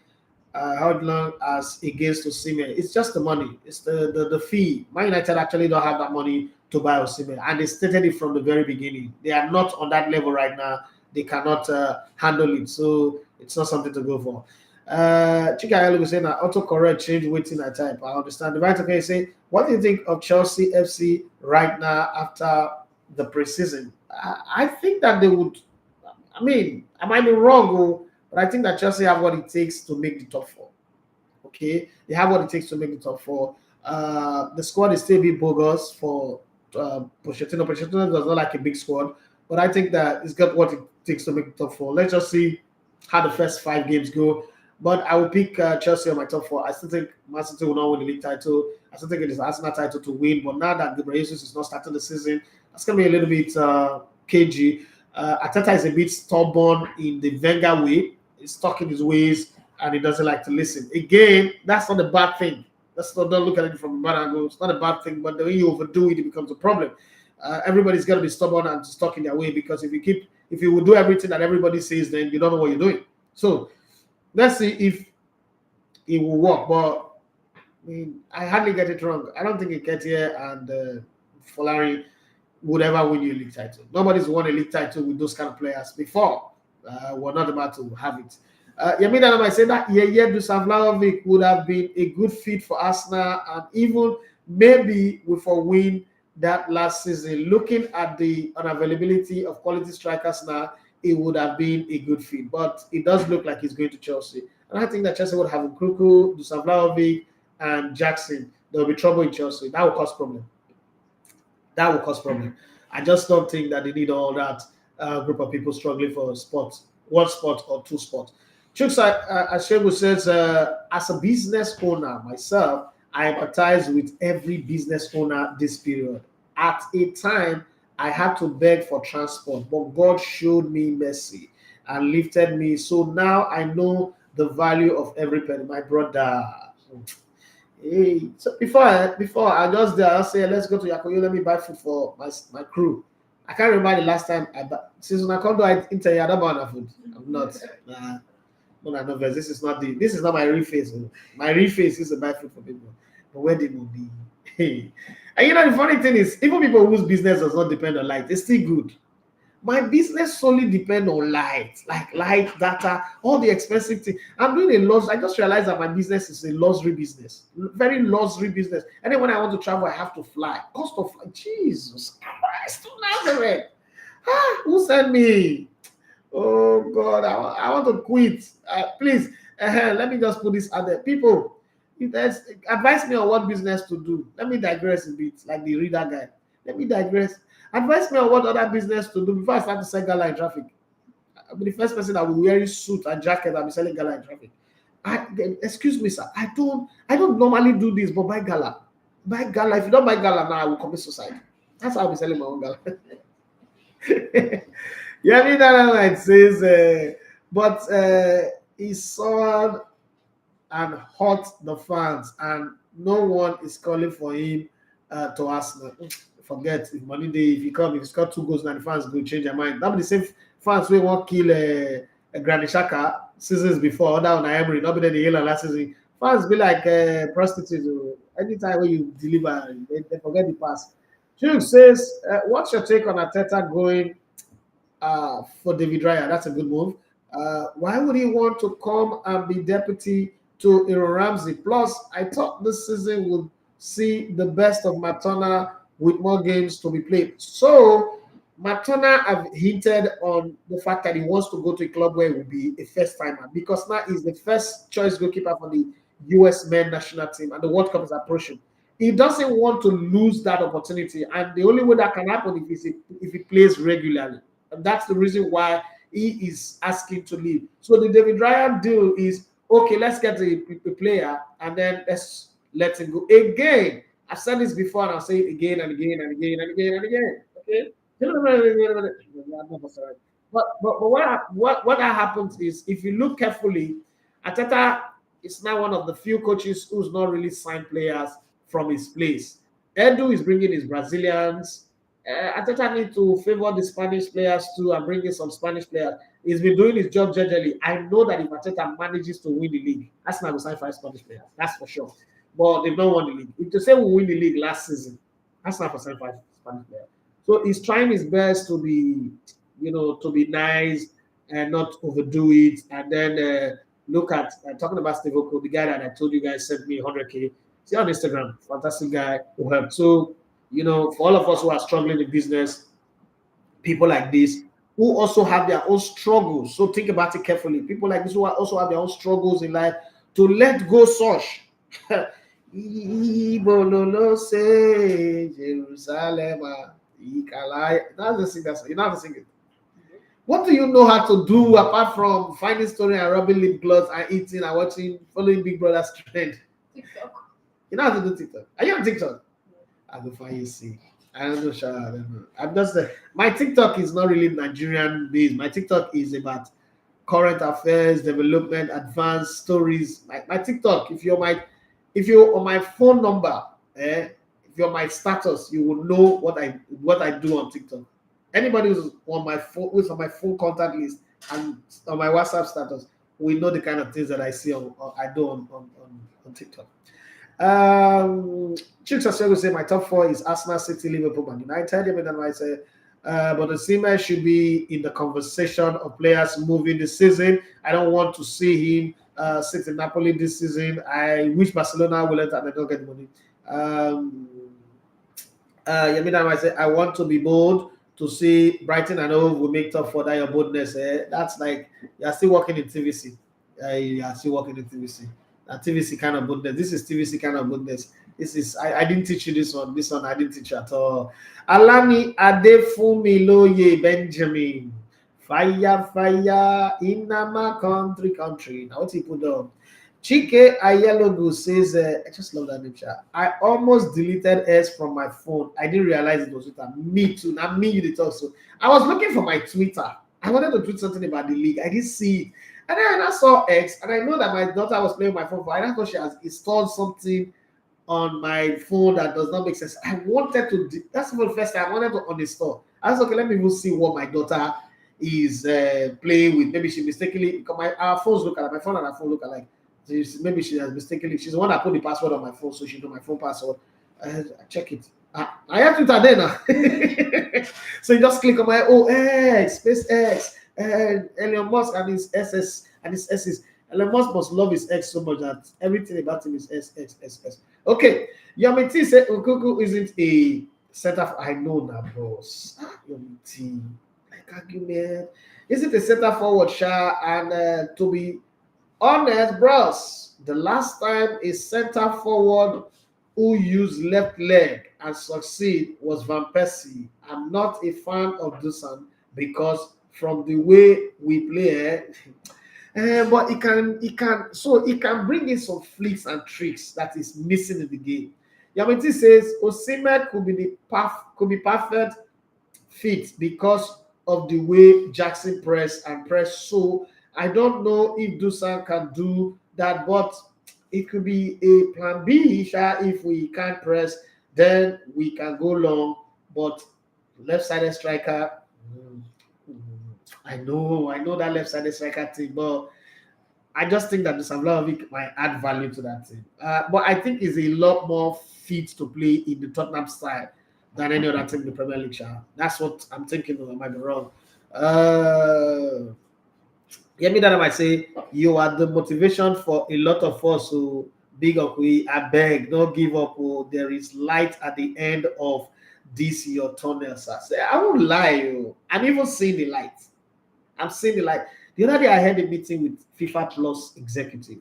how long as against Osimhen. It's just the money. It's the fee. Man United actually don't have that money to buy Osimhen, and they stated it from the very beginning. They are not on that level right now. They cannot handle it, so it's not something to go for. Chika Ayalo say now autocorrect change waiting I type. I understand. The right okay say, what do you think of Chelsea FC right now after the preseason? I think that they would. I mean, I might be wrong, but I think that Chelsea have what it takes to make the top four. Okay, they have what it takes to make the top four. The squad is still a bit bogus for Pochettino. Pochettino does not like a big squad, but I think that it's got what it takes to make the top four. Let's just see how the first 5 games go. But I will pick Chelsea on my top 4. I still think Man City will not win the league title. I still think it is Arsenal title to win. But now that Gabriel Jesus is not starting the season, that's going to be a little bit cagey. Arteta is a bit stubborn in the Wenger way. He's stuck in his ways and he doesn't like to listen. Again, that's not a bad thing. Don't look at it from a bad angle. It's not a bad thing, but the way you overdo it, it becomes a problem. Everybody's got to be stubborn and stuck in their way, because if you will do everything that everybody says, then you don't know what you're doing. So let's see if it will work. But I mean, I hardly get it wrong. I don't think Nketiah and Folari would ever win you a league title. Nobody's won a league title with those kind of players before. We're not about to have it. Yamina might say that Dusan Vlahovic would have been a good fit for Arsenal, and even maybe we for win that last season. Looking at the unavailability of quality strikers now, it would have been a good fit. But it does look like he's going to Chelsea. And I think that Chelsea would have Nkunku, Dusan Vlahovic, and Jackson. There will be trouble in Chelsea. That will cause problem. I just don't think that they need all that group of people struggling for spots, 1 spot or 2 spots. Chuksa Ashegu says, as a business owner myself, I empathize with every business owner this period. At a time, I had to beg for transport, but God showed me mercy and lifted me. So now I know the value of every penny. My brother. Hey, so before I just there, I'll say, let's go to Yakoyo, let me buy food for my crew. I can't remember the last time since when I come to Inter, I don't buy food. I'm not. No, this is not my real face. My real face is to buy food for people. But where they will be. Hey. And you know the funny thing is, even people whose business does not depend on light, it's still good. My business solely depend on light, like light, data, all the expensive things. I'm doing a loss. I just realized that my business is a luxury business, very luxury business. And then when I want to travel, I have to fly. Cost of flight, Jesus Christ, to Nazareth. Who sent me? Oh God, I want to quit. Please, let me just put this out there. People, advise me on what business to do. Let me digress a bit, like the reader guy. Let me digress. Advise me on what other business to do before I start to sell gala in traffic. I'll be the first person that will wear suit and jacket and be selling gala in traffic. Excuse me, sir. I don't normally do this, but buy gala. Buy gala. If you don't buy gala now, I will commit suicide. That's how I'll be selling my own gala. Yeah, I mean that it says, but he saw and hurt the fans, and no one is calling for him to Arsenal. Forget if money day, if he score 2 goals, now the fans go change their mind. That be the same fans we won't kill Granny Xhaka seasons before, that on Emirates, not be the yellow last season. Fans be like prostitutes. Anytime when you deliver, they forget the pass. Chuk says, what's your take on Arteta going for David Raya? That's a good move. Why would he want to come and be deputy to Aaron Ramsey? Plus, I thought this season would see the best of Matona with more games to be played. So, Matona have hinted on the fact that he wants to go to a club where he will be a first timer, because now he's the first choice goalkeeper for the US men national team and the World Cup is approaching. he doesn't want to lose that opportunity, and the only way that can happen if he plays regularly, and that's the reason why he is asking to leave. So the David Raya deal is okay. Let's get a player, and then let's let him go again. I've said this before, and I'll say it again and again and again and again and again. Okay. But what happens is, if you look carefully, Arteta is now one of the few coaches who's not really signed players from his place. Edu is bringing his Brazilians. Arteta need to favor the Spanish players too and bring in some Spanish players. He's been doing his job generally. I know that if Arteta manages to win the league, that's not sign 5 Spanish players. That's for sure. But they've not won the league. If they say we win the league last season, that's not for sign 5 Spanish players. So he's trying his best to be, to be nice and not overdo it. And then look at talking about Steve Oko, the guy that I told you guys sent me 100K. See on Instagram, fantastic guy who helped. So, for all of us who are struggling in business, people like this who also have their own struggles. So think about it carefully. People like this who also have their own struggles in life, to let go such. Ibololo say Jerusalem. That's the sing. You know how to sing it. What do you know how to do apart from finding story and rubbing lip gloss and eating and watching, following Big Brother's trend? TikTok. You know how to do TikTok? Are you on TikTok? I don't find you see. I don't know, Sha. I don't know. I'm just my TikTok is not really Nigerian based. My TikTok is about current affairs, development, advanced stories. My TikTok, if you're on my phone number, if you're on my status, you will know what I do on TikTok. Anybody who's on my phone contact list and on my WhatsApp status will know the kind of things that I see I do on TikTok. Chicks will say my top 4 is Arsenal, City, Liverpool, Man United. But the Osimhen should be in the conversation of players moving this season. I don't want to see him sit in Napoli this season. I wish Barcelona will enter and they don't get money. I want to be bold to see Brighton and Hove will make top 4. That your boldness. That's like you're still working in TVC. You are still working in TVC. TVC kind of boldness. This is TVC kind of boldness. This is I didn't teach you this one. This one I didn't teach you at all. Alani Adefumiloye Benjamin. Fire in my country. Now what he put down? Chike Ayelogu says, I just love that name. I almost deleted S from my phone. I didn't realize it was Twitter. Me too. Now me you did also. I was looking for my Twitter. I wanted to tweet something about the league. I didn't see it. And then I saw X, and I know that my daughter was playing my phone. I thought she has installed something on my phone that does not make sense. I wanted to. That's the first time I wanted to uninstall. I was okay. Let me go see what my daughter is playing with. Maybe she mistakenly, because our phones look alike. My phone and her phone look alike. So maybe she has mistakenly. She's the one that put the password on my phone, so she know my phone password. I check it. I have Twitter there now. So you just click on my X, space X. Elon Musk and his SS and his S's. Elon Musk must love his X so much that everything about him is S. Okay. Yamiti said Okuku isn't a center. I know now, boss. Yamiti. Like argument. Isn't a center forward, Sha? And to be honest, bros, the last time a center forward who used left leg and succeed was Van Persie. I'm not a fan of Dusan because from the way we play, but it can bring in some flicks and tricks that is missing in the game. Yamiti says Osimhen could be perfect fit because of the way Jackson press. So I don't know if Dusan can do that, but it could be a plan B. If we can't press, then we can go long. But left-sided striker. I know that left-sided striker team, but I just think that Dusan Vlahovic might add value to that team. But I think he's a lot more fit to play in the Tottenham style than any other team in the Premier League. That's what I'm thinking. I might be wrong. That I might say you are the motivation for a lot of us who big up. I beg, don't give up. There is light at the end of this your tunnel, sir. I won't lie. I'm even seeing the light. I'm seeing the light. The other day I had a meeting with FIFA Plus executive.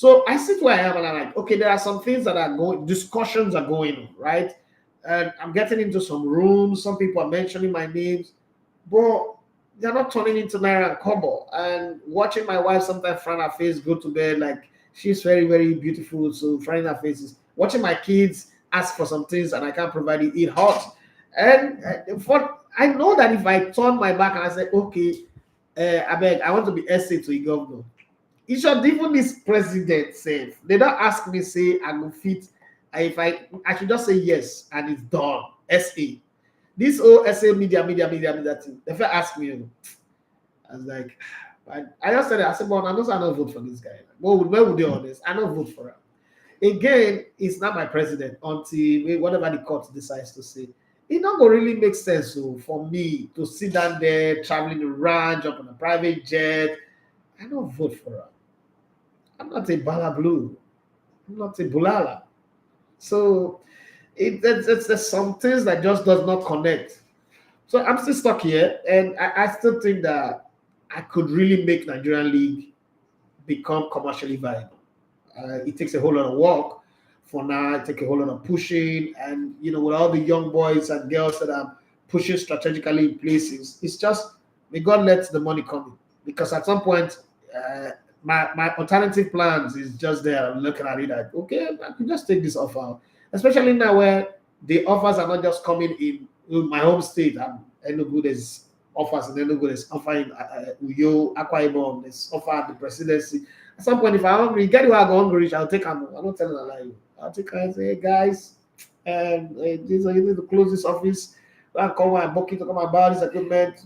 So I sit where I am and I'm like, okay, there are some things that are going, discussions are going on, right? And I'm getting into some rooms. Some people are mentioning my names, but they're not turning into Naira and Kobo. And watching my wife sometimes frown her face, go to bed, like she's very, very beautiful. So frowning her faces. Watching my kids ask for some things and I can't provide it, it hurts. And I know that if I turn my back and I say, okay, I beg, I want to be essay to a governor. It should even this president say, they don't ask me, say, I go fit. If I should just say yes and it's done. SA. This whole SA media thing. If they ask me, I was like, I just said, I said, well, I don't vote for this guy. Where would they honest? I don't vote for him. Again, it's not my president until whatever the court decides to say. It not going to really make sense for me to sit down there, traveling around, jump on a private jet. I don't vote for him. I'm not a Bala Blue. I'm not a Bulala. So there's some things that just does not connect. So I'm still stuck here, and I still think that I could really make Nigerian League become commercially viable. It takes a whole lot of work. For now, it takes a whole lot of pushing, and with all the young boys and girls that are pushing strategically in places, it's just may God let the money come in. Because at some point, my alternative plans is just there. I'm looking at it like, okay, I can just take this offer, especially now where the offers are not just coming in my home state. Enugu, there's offers in Enugu, there's offer in Uyo, Akwa Ibom, there's offer at the presidency. At some point, if I'm hungry, get where I go hungry, I'll take them. I'm not telling a lie. I'll take and say, hey, guys, you need to close this office. I'll call my booking to come about this equipment.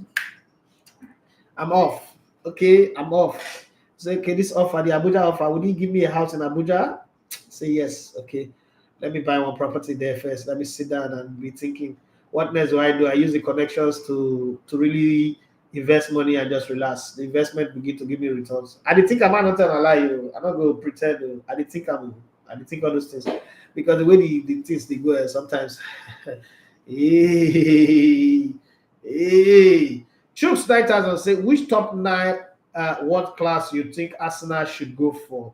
I'm off. Okay, I'm off. Say, okay, this offer, the Abuja offer, would you give me a house in Abuja? Say yes. Okay, let me buy one property there first. Let me sit down and be thinking, what next do? I use the connections to really invest money and just relax. The investment begin to give me returns. I didn't think I might not tell a lie. I'm not going to pretend. I didn't think all those things because the way the things they go sometimes. Hey. Chooks 9000 say, which top 9 world class you think Arsenal should go for?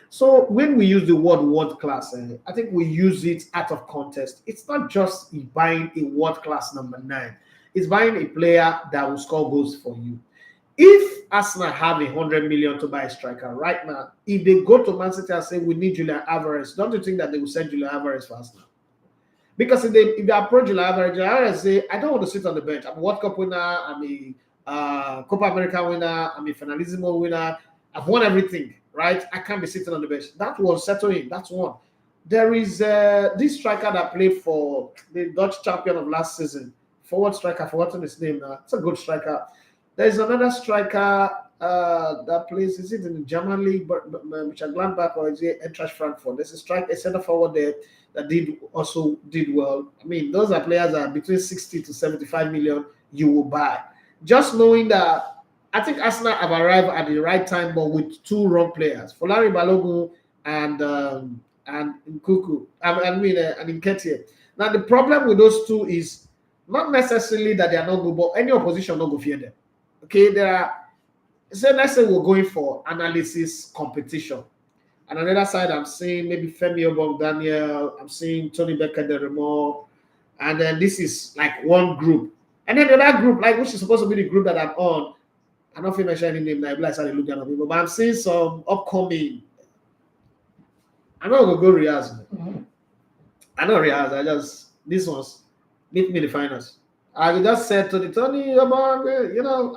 So when we use the word world class, I think we use it out of context. It's not just buying a world class number 9. It's buying a player that will score goals for you. If Arsenal have 100 million to buy a striker right now, if they go to Man City and say we need Julian Alvarez, don't you think that they will send Julian Alvarez for Arsenal? Because if they approach Julian Alvarez say, I don't want to sit on the bench. I'm a World Cup winner. I'm a Copa America winner. I'm a Finalissimo winner. I've won everything, right? I can't be sitting on the bench. That will settle in. That's one. There is this striker that played for the Dutch champion of last season. Forward striker, I've forgotten his name now. It's a good striker. There's another striker that plays, is it in the German league, but Michel Gladbach or is it Eintracht Frankfurt? There's a center forward there that also did well. I mean, those are players that are between 60 to 75 million you will buy. Just knowing that I think Arsenal have arrived at the right time, but with 2 wrong players, Folarin Balogun and Nkuku. And Nketiah. Now the problem with those 2 is not necessarily that they are not good, but any opposition not go fear them. Okay, let's say we're going for analysis competition. And on the other side, I'm seeing maybe Femi Obong-Daniel, I'm seeing Tony Becker-Deremo, and then this is like one group. And then the other group, like which is supposed to be the group that I'm on, I'm not mentioning any name, like I started looking at people, but I'm seeing some upcoming. I'm not gonna go Riaz. I know Riaz, these ones meet me in the finals. I just said to the Tony, I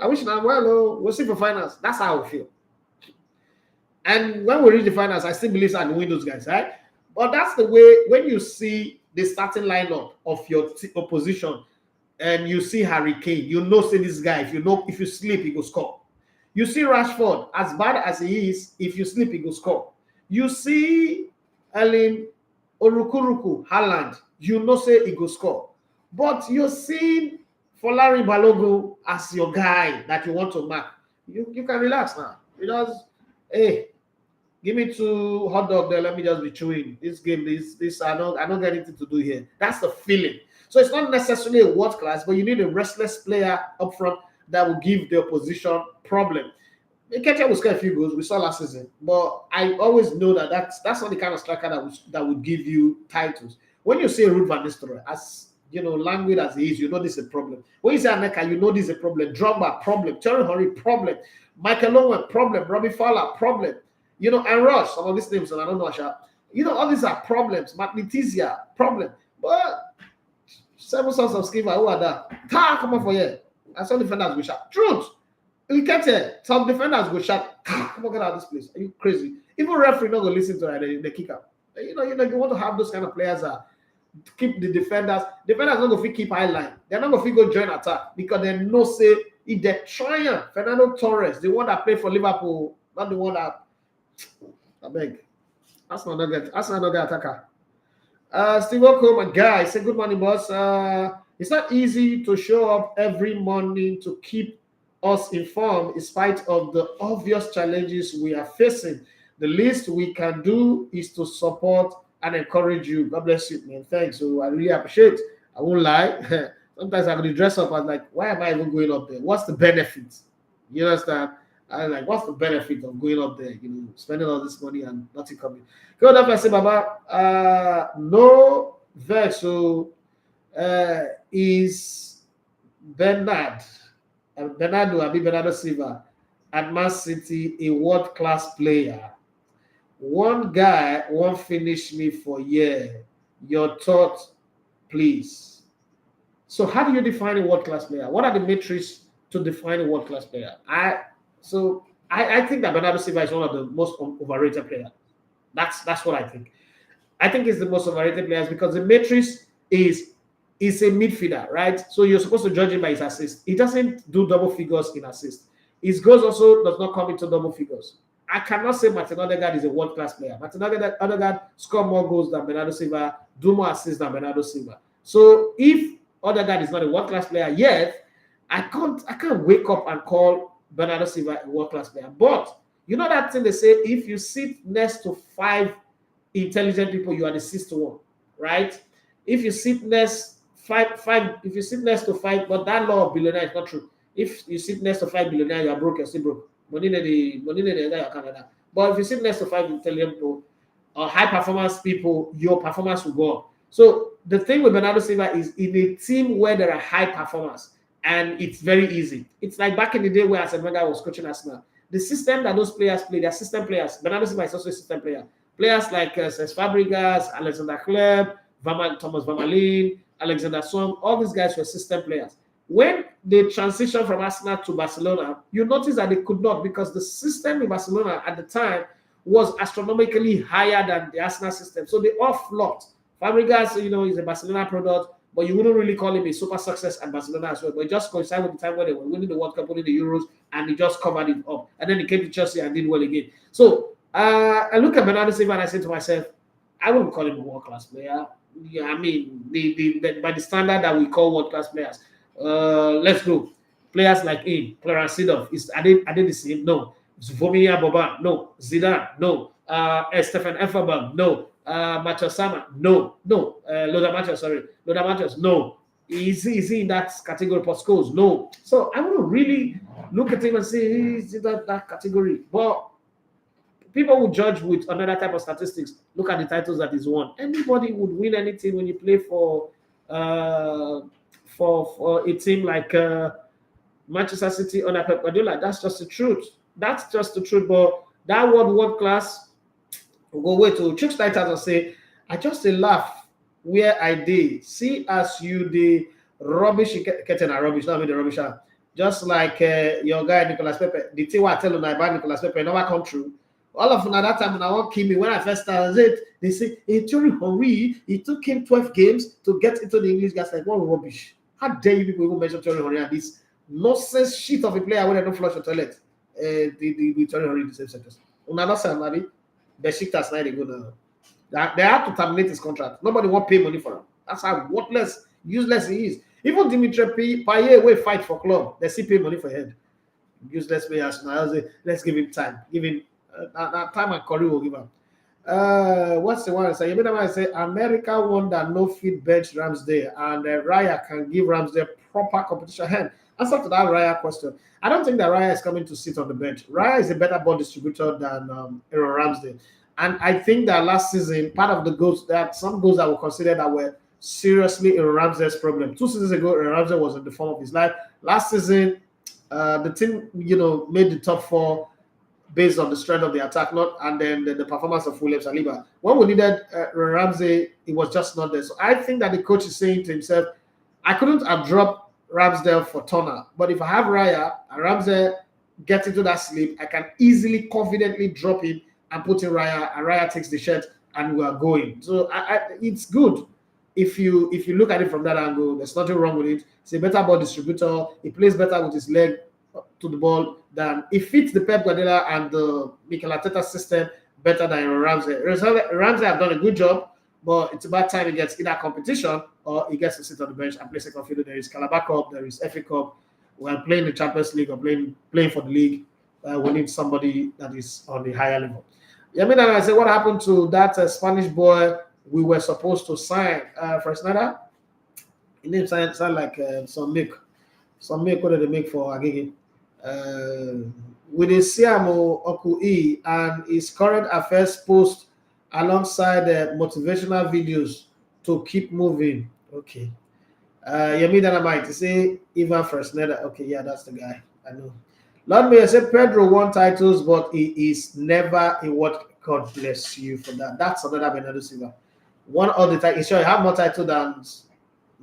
wish I'm well, we'll see for finals. That's how I feel. And when we reach the finals, I still believe I can win those guys, right? But that's the way when you see the starting lineup of your opposition and you see Harry Kane, say this guy, if you sleep, he will score. You see Rashford, as bad as he is, if you sleep, he will score. You see Ellen Orukuruku, Haaland, say he will score. But you're seeing Folarin Balogun as your guy that you want to mark. You can relax now. You just, hey, give me 2 hot dog there. Let me just be chewing. This game, I don't get anything to do here. That's the feeling. So it's not necessarily a world class, but you need a restless player up front that will give the opposition problem. Nketiah will score a few goals. We saw last season, but I always know that that's not the kind of striker that would give you titles. When you say Ruud van Nistelrooy, as you know, language as he is, you know this is a problem. When you say Aneka, you know this is a problem. Drogba, problem. Thierry Henry, problem. Michael Owen, problem. Robbie Fowler, problem. You know, and Rush, some of these names, and I don't know, you know, all these are problems. Letizia, problem. But 7 sons of Skiva, who are that? Come on for you. I saw defenders go shot. Truth. Nketiah, some defenders go shot. Come on, get out of this place. Are you crazy? Even referee not gonna listen to that. They kick out. You want to have those kind of players that keep the defenders. Defenders not gonna keep high line. They're not gonna go join attack because they know say if they're trying. Fernando Torres, the one that played for Liverpool, not the one that. I beg. That's not another attacker. Steve Okoman, guy, say good morning, boss. It's not easy to show up every morning to keep us informed in spite of the obvious challenges we are facing. The least we can do is to support and encourage you. God bless you, man. Thanks. So I really appreciate it. I won't lie. Sometimes I could dress up and like, why am I even going up there? What's the benefit? You understand? I like, what's the benefit of going up there? You know, spending all this money and nothing coming. Go up and say, Baba, no vex. So is Bernardo Silva at Man City a world-class player? One guy won't finish me for a year. Your thought, please. So how do you define a world-class player? What are the metrics to define a world-class player? I think that Bernardo Silva is one of the most overrated players. That's what I think. I think he's the most overrated players because the matrix is a midfielder, right? So you're supposed to judge him by his assist. He doesn't do double figures in assist. His goals also does not come into double figures. I cannot say Martin Odegaard is a world-class player. Martin Odegaard score more goals than Bernardo Silva, do more assists than Bernardo Silva. So if Odegaard is not a world-class player yet, I can't wake up and call Bernardo Silva a world-class player. But you know that thing they say, if you sit next to 5 intelligent people, you are the 6th one, right? If you sit next to 5, but that law of billionaire is not true. If you sit next to 5 billionaires, you are broke, you're still broke. Money in the Canada. But if you sit next to 5 intelligent people or high performance people, your performance will go up. So the thing with Bernardo Silva is in a team where there are high performers, and it's very easy. It's like back in the day where Arsene Wenger was coaching Arsenal. The system that those players play, they're system players. Bernardo Silva is also a system player. Players like Cesc Fabregas, Alexander Kleb, Thomas Vermaelen, Alexander Song, all these guys were system players. When they transitioned from Arsenal to Barcelona, you notice that they could not because the system in Barcelona at the time was astronomically higher than the Arsenal system. So they all flopped. Fabregas, is a Barcelona product, but you wouldn't really call him a super success at Barcelona as well. But it just coincided with the time when they were winning the World Cup, winning the Euros, and he just covered it up. And then he came to Chelsea and did well again. So I look at Bernardo Silva and I say to myself, I wouldn't call him a world-class player. Yeah, I mean, by the standard that we call world-class players. Let's go. Players like him, Clarence Seedorf, are they the same? No. Zvomir Boban, no. Zidane, no. Stefan Effenberg, no. Macho Sama, no. Lothar Matthäus, no. Is he in that category for scores? No. So I wouldn't really look at him and say he's in that category. But people would judge with another type of statistics. Look at the titles that he's won. Anybody would win anything when you play for a team like Manchester City under Pep Guardiola. That's just the truth. But that world class will go way to Chooks titles and say, I just laugh where I did. See as you the rubbish, getting a rubbish, not the rubbish. Just like your guy Nicolas Pepe. The thing I tell you about Nicolas Pepe never come true. All of them at that time when I want Kimi, when I first started, they say, Thierry Henry, it took him 12 games to get into the English guys. Like, what rubbish. How dare you people even mention Thierry Henry and this nonsense shit of a player when they don't flush the toilet? The Thierry Henry in the same sentence. Another salary, Besiktas now they go now. They have to terminate his contract. Nobody want to pay money for him. That's how worthless, useless he is. Even Dimitri Payet will fight for club. They still pay money for him. Useless players now. Let's give him time. Give him that time and Curry will give him. What's the one I say? You mean I say America won that no fit bench Ramsdale and Raya can give Ramsdale proper competition hand. answer to that Raya question. I don't think that Raya is coming to sit on the bench. Raya is a better ball distributor than Aaron Ramsdale. And I think that last season, part of the goals, there are some goals that were considered that were seriously Aaron Ramsdale's problem. 2 seasons ago, Aaron Ramsdale was in the form of his life. Last season, the team, made the top 4 based on the strength of the attack, and then the performance of William Saliba. When we needed Ramsey, it was just not there. So I think that the coach is saying to himself, I couldn't have dropped Ramsdale for Turner, but if I have Raya and Ramsey get into that sleep, I can easily, confidently drop him and put in Raya, and Raya takes the shirt and we are going. So it's good. If you look at it from that angle, there's nothing wrong with it. It's a better ball distributor. He plays better with his leg to the ball than it fits the Pep Guardiola and the Mikel Arteta system better than Ramsey. Ramsey have done a good job, but it's about time he gets either competition or he gets to sit on the bench and play second fiddle. There is Carabao Cup, there is FA Cup. We're playing the Champions League or playing for the league. We need somebody that is on the higher level. I say, what happened to that Spanish boy we were supposed to sign? For Snyder? His name sound like some milk. Some milk, what did they make for Agege? With a Siamo Okui and his current affairs post alongside motivational videos to keep moving. Okay. Yemi Dynamite, you say Ivan Fresneda. Okay, yeah, that's the guy. I know. Lord Mayor said Pedro won titles, but he is never a what. God bless you for that. That's another Bernardo Silva. One of the titles. Sure, you have more title than.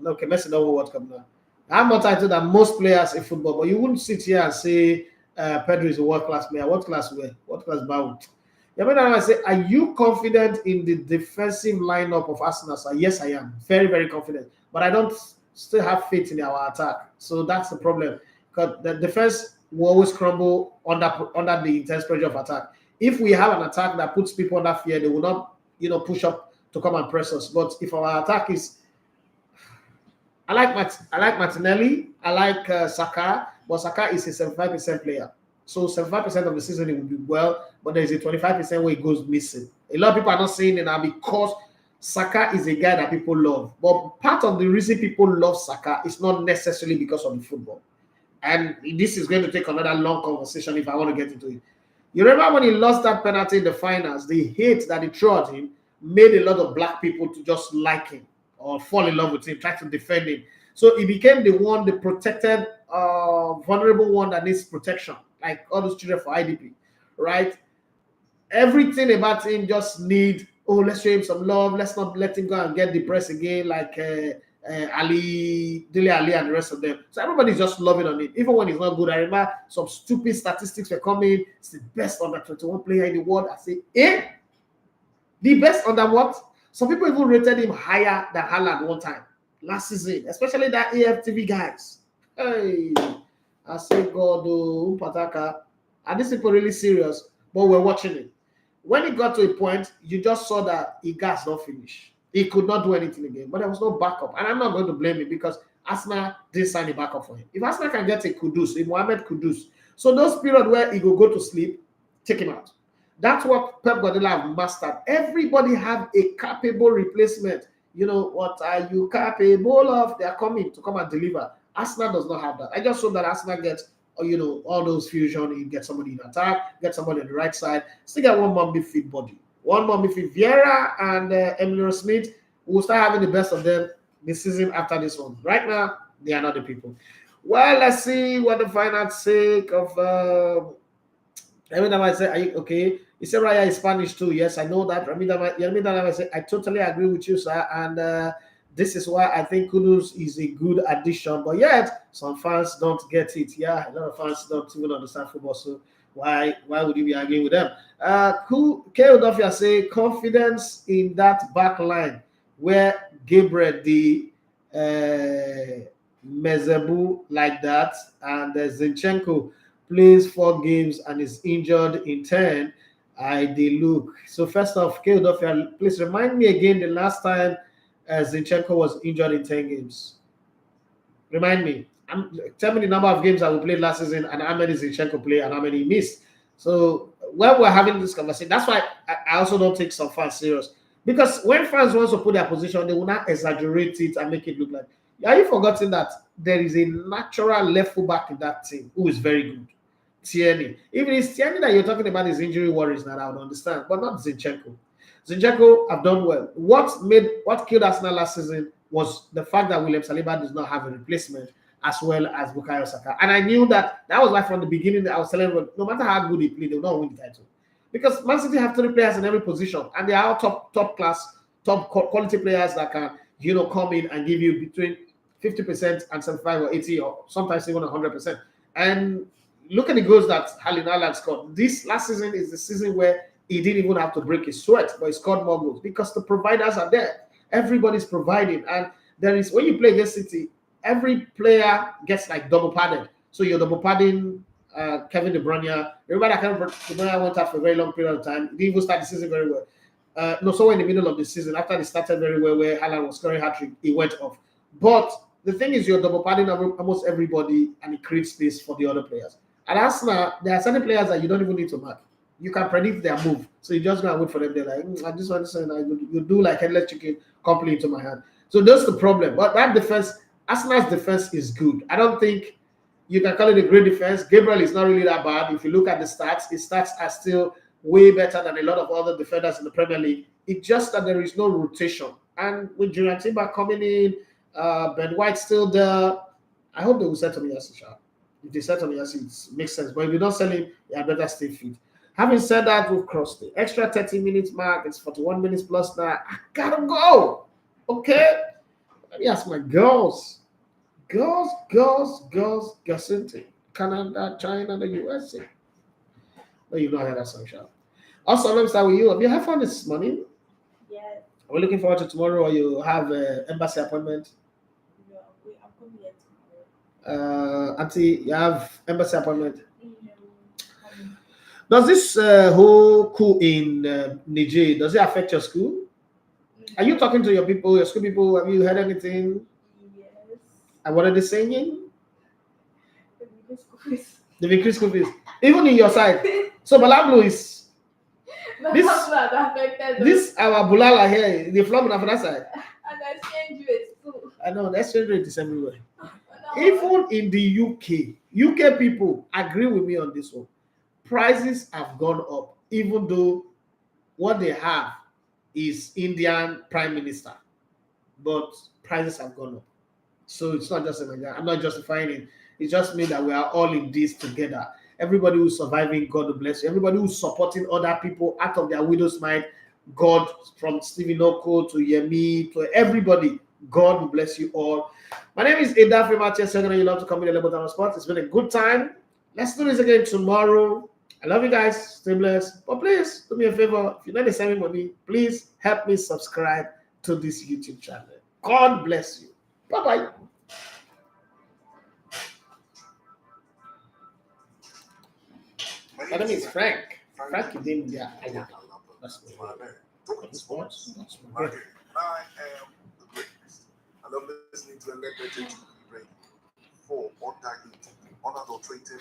Okay, Messi don't World Cup now. I have more title than most players in football, but you wouldn't sit here and say Pedro is a world-class player. What class where? What class bound? I say, are you confident in the defensive lineup of Arsenal? So yes, I am. Very, very confident. But I don't still have faith in our attack. So that's the problem. Because the defense will always crumble under the intense pressure of attack. If we have an attack that puts people under fear, they will not, push up to come and press us. But if our attack is, I like Martinelli, I like Saka, but Saka is a 75% player. So 75% of the season it will be well, but there is a 25% where it goes missing. A lot of people are not saying it now because Saka is a guy that people love. But part of the reason people love Saka is not necessarily because of the football. And this is going to take another long conversation if I want to get into it. You remember when he lost that penalty in the finals, the hate that he threw at him made a lot of black people to just like him or fall in love with him, try to defend him. So he became the protected, vulnerable one that needs protection, like all those children for IDP, right? Everything about him just need, let's show him some love. Let's not let him go and get depressed again, like Ali, Dele Ali, and the rest of them. So everybody's just loving on him, even when he's not good. I remember some stupid statistics were coming. It's the best under 21 player in the world. I say, the best under what? Some people even rated him higher than Haaland one time last season, especially that AFTV guys. Hey, I say, God, Pataka. Are these people really serious? But we're watching it. When it got to a point, you just saw that he got not finished. He could not do anything again, but there was no backup. And I'm not going to blame him because Arsenal didn't sign a backup for him. If Arsenal can get a Kudus, a Mohamed Kudus, so those periods where he will go to sleep, take him out. That's what Pep Guardiola have mastered. Everybody have a capable replacement. What are you capable of? They are coming to come and deliver. Arsenal does not have that. I just hope that Arsenal gets, all those fusion. You get somebody in attack, get somebody on the right side. Still get one more midfield body. One more midfield. Vieira and Emilio Smith will start having the best of them this season after this one. Right now, they are not the people. Well, let's see what the final sake of. Every time I say, are you okay? You say Raya is Spanish too. Yes, I know that. I say, I totally agree with you, sir. And this is why I think Kudus is a good addition. But yet, some fans don't get it. Yeah, a lot of fans don't even understand football. So why would you be arguing with them? K.O. say confidence in that back line where Gabriel the Mezebu like that and Zinchenko plays 4 games and is injured in 10. They look. So first off, K.O. please remind me again the last time Zinchenko was injured in 10 games. Remind me. Tell me the number of games that we played last season and how many Zinchenko played and how many he missed. So when we're having this conversation, that's why I also don't take some fans serious. Because when fans want to put their position, they will not exaggerate it and make it look like. Are you forgetting that there is a natural left full back in that team who is very good? Tierney. Even it's Tierney that you're talking about his injury worries that I would understand, but not Zinchenko. Zinchenko have done well. What killed Arsenal last season was the fact that William Saliba does not have a replacement as well as Bukayo Saka. And I knew that was why from the beginning I was telling them no matter how good they play, they will not win the title. Because Man City have 3 players in every position, and they are all top class, top quality players that can come in and give you between 50% and 75 or 80 or sometimes even 100%. And look at the goals that Erling Haaland scored. This last season is the season where he didn't even have to break his sweat, but he scored more goals because the providers are there. Everybody's providing, and there is when you play against City, every player gets like double padded. So you're double padding Kevin De Bruyne. Remember that Kevin De Bruyne went out for a very long period of time. He didn't even start the season very well. Somewhere in the middle of the season, after they started very well, where Haaland was scoring hat-trick, he went off. But the thing is, you're double padding almost everybody, and it creates space for the other players. And Arsenal, there are certain players that you don't even need to mark. You can predict their move, so you just go and wait for them. They're like, I just want to say, you do like headless chicken, complete into my hand. So that's the problem. But that defense, Arsenal's defense is good. I don't think you can call it a great defense. Gabriel is not really that bad. If you look at the stats, his stats are still way better than a lot of other defenders in the Premier League. It's just that there is no rotation. And with Julian Timber coming in, Ben White still there, I hope they will settle Yassi. If they settle Yassi, it makes sense. But if you don't sell him, you had better stay fit. Having said that, we've crossed the extra 30 minutes mark. It's 41 minutes plus now. I gotta go. Okay? Let me ask my girls. Girls, Canada, China, the USA. No, you don't have that song, Sha. Also, let me start with you. Have you had fun this morning? Yes. Are we looking forward to tomorrow, or you have an embassy appointment? No, I'm coming here tomorrow. Auntie, you have embassy appointment? No, Does this whole coup in Niger, does it affect your school? Are you talking to your people, your school people? Have you heard anything? Yes. And what are they saying? This They've increased school fees. Even in your side. So Balablu is this our Bulala here, the flog on that side. And I exchange rate too. I know the exchange rate is everywhere. Even in the UK people agree with me on this one. Prices have gone up, even though what they have is Indian Prime Minister, but prices have gone up. So it's not just like that. I'm not justifying it. It just means that we are all in this together. Everybody who's surviving, God will bless you. Everybody who's supporting other people out of their widow's mind, God, from Stephen Oko to Yemi to everybody, God will bless you all. My name is Eda Fematias. You love to come in the Lebanon Sports. It's been a good time. Let's do this again tomorrow. I love you guys. Stay blessed. But please do me a favor. If you're not sending money, please help me subscribe to this YouTube channel. God bless you. Bye-bye. My name is Frank. Frank is in there. That's sports. I am the greatest. I love listening to Electric TV Radio for unadulterated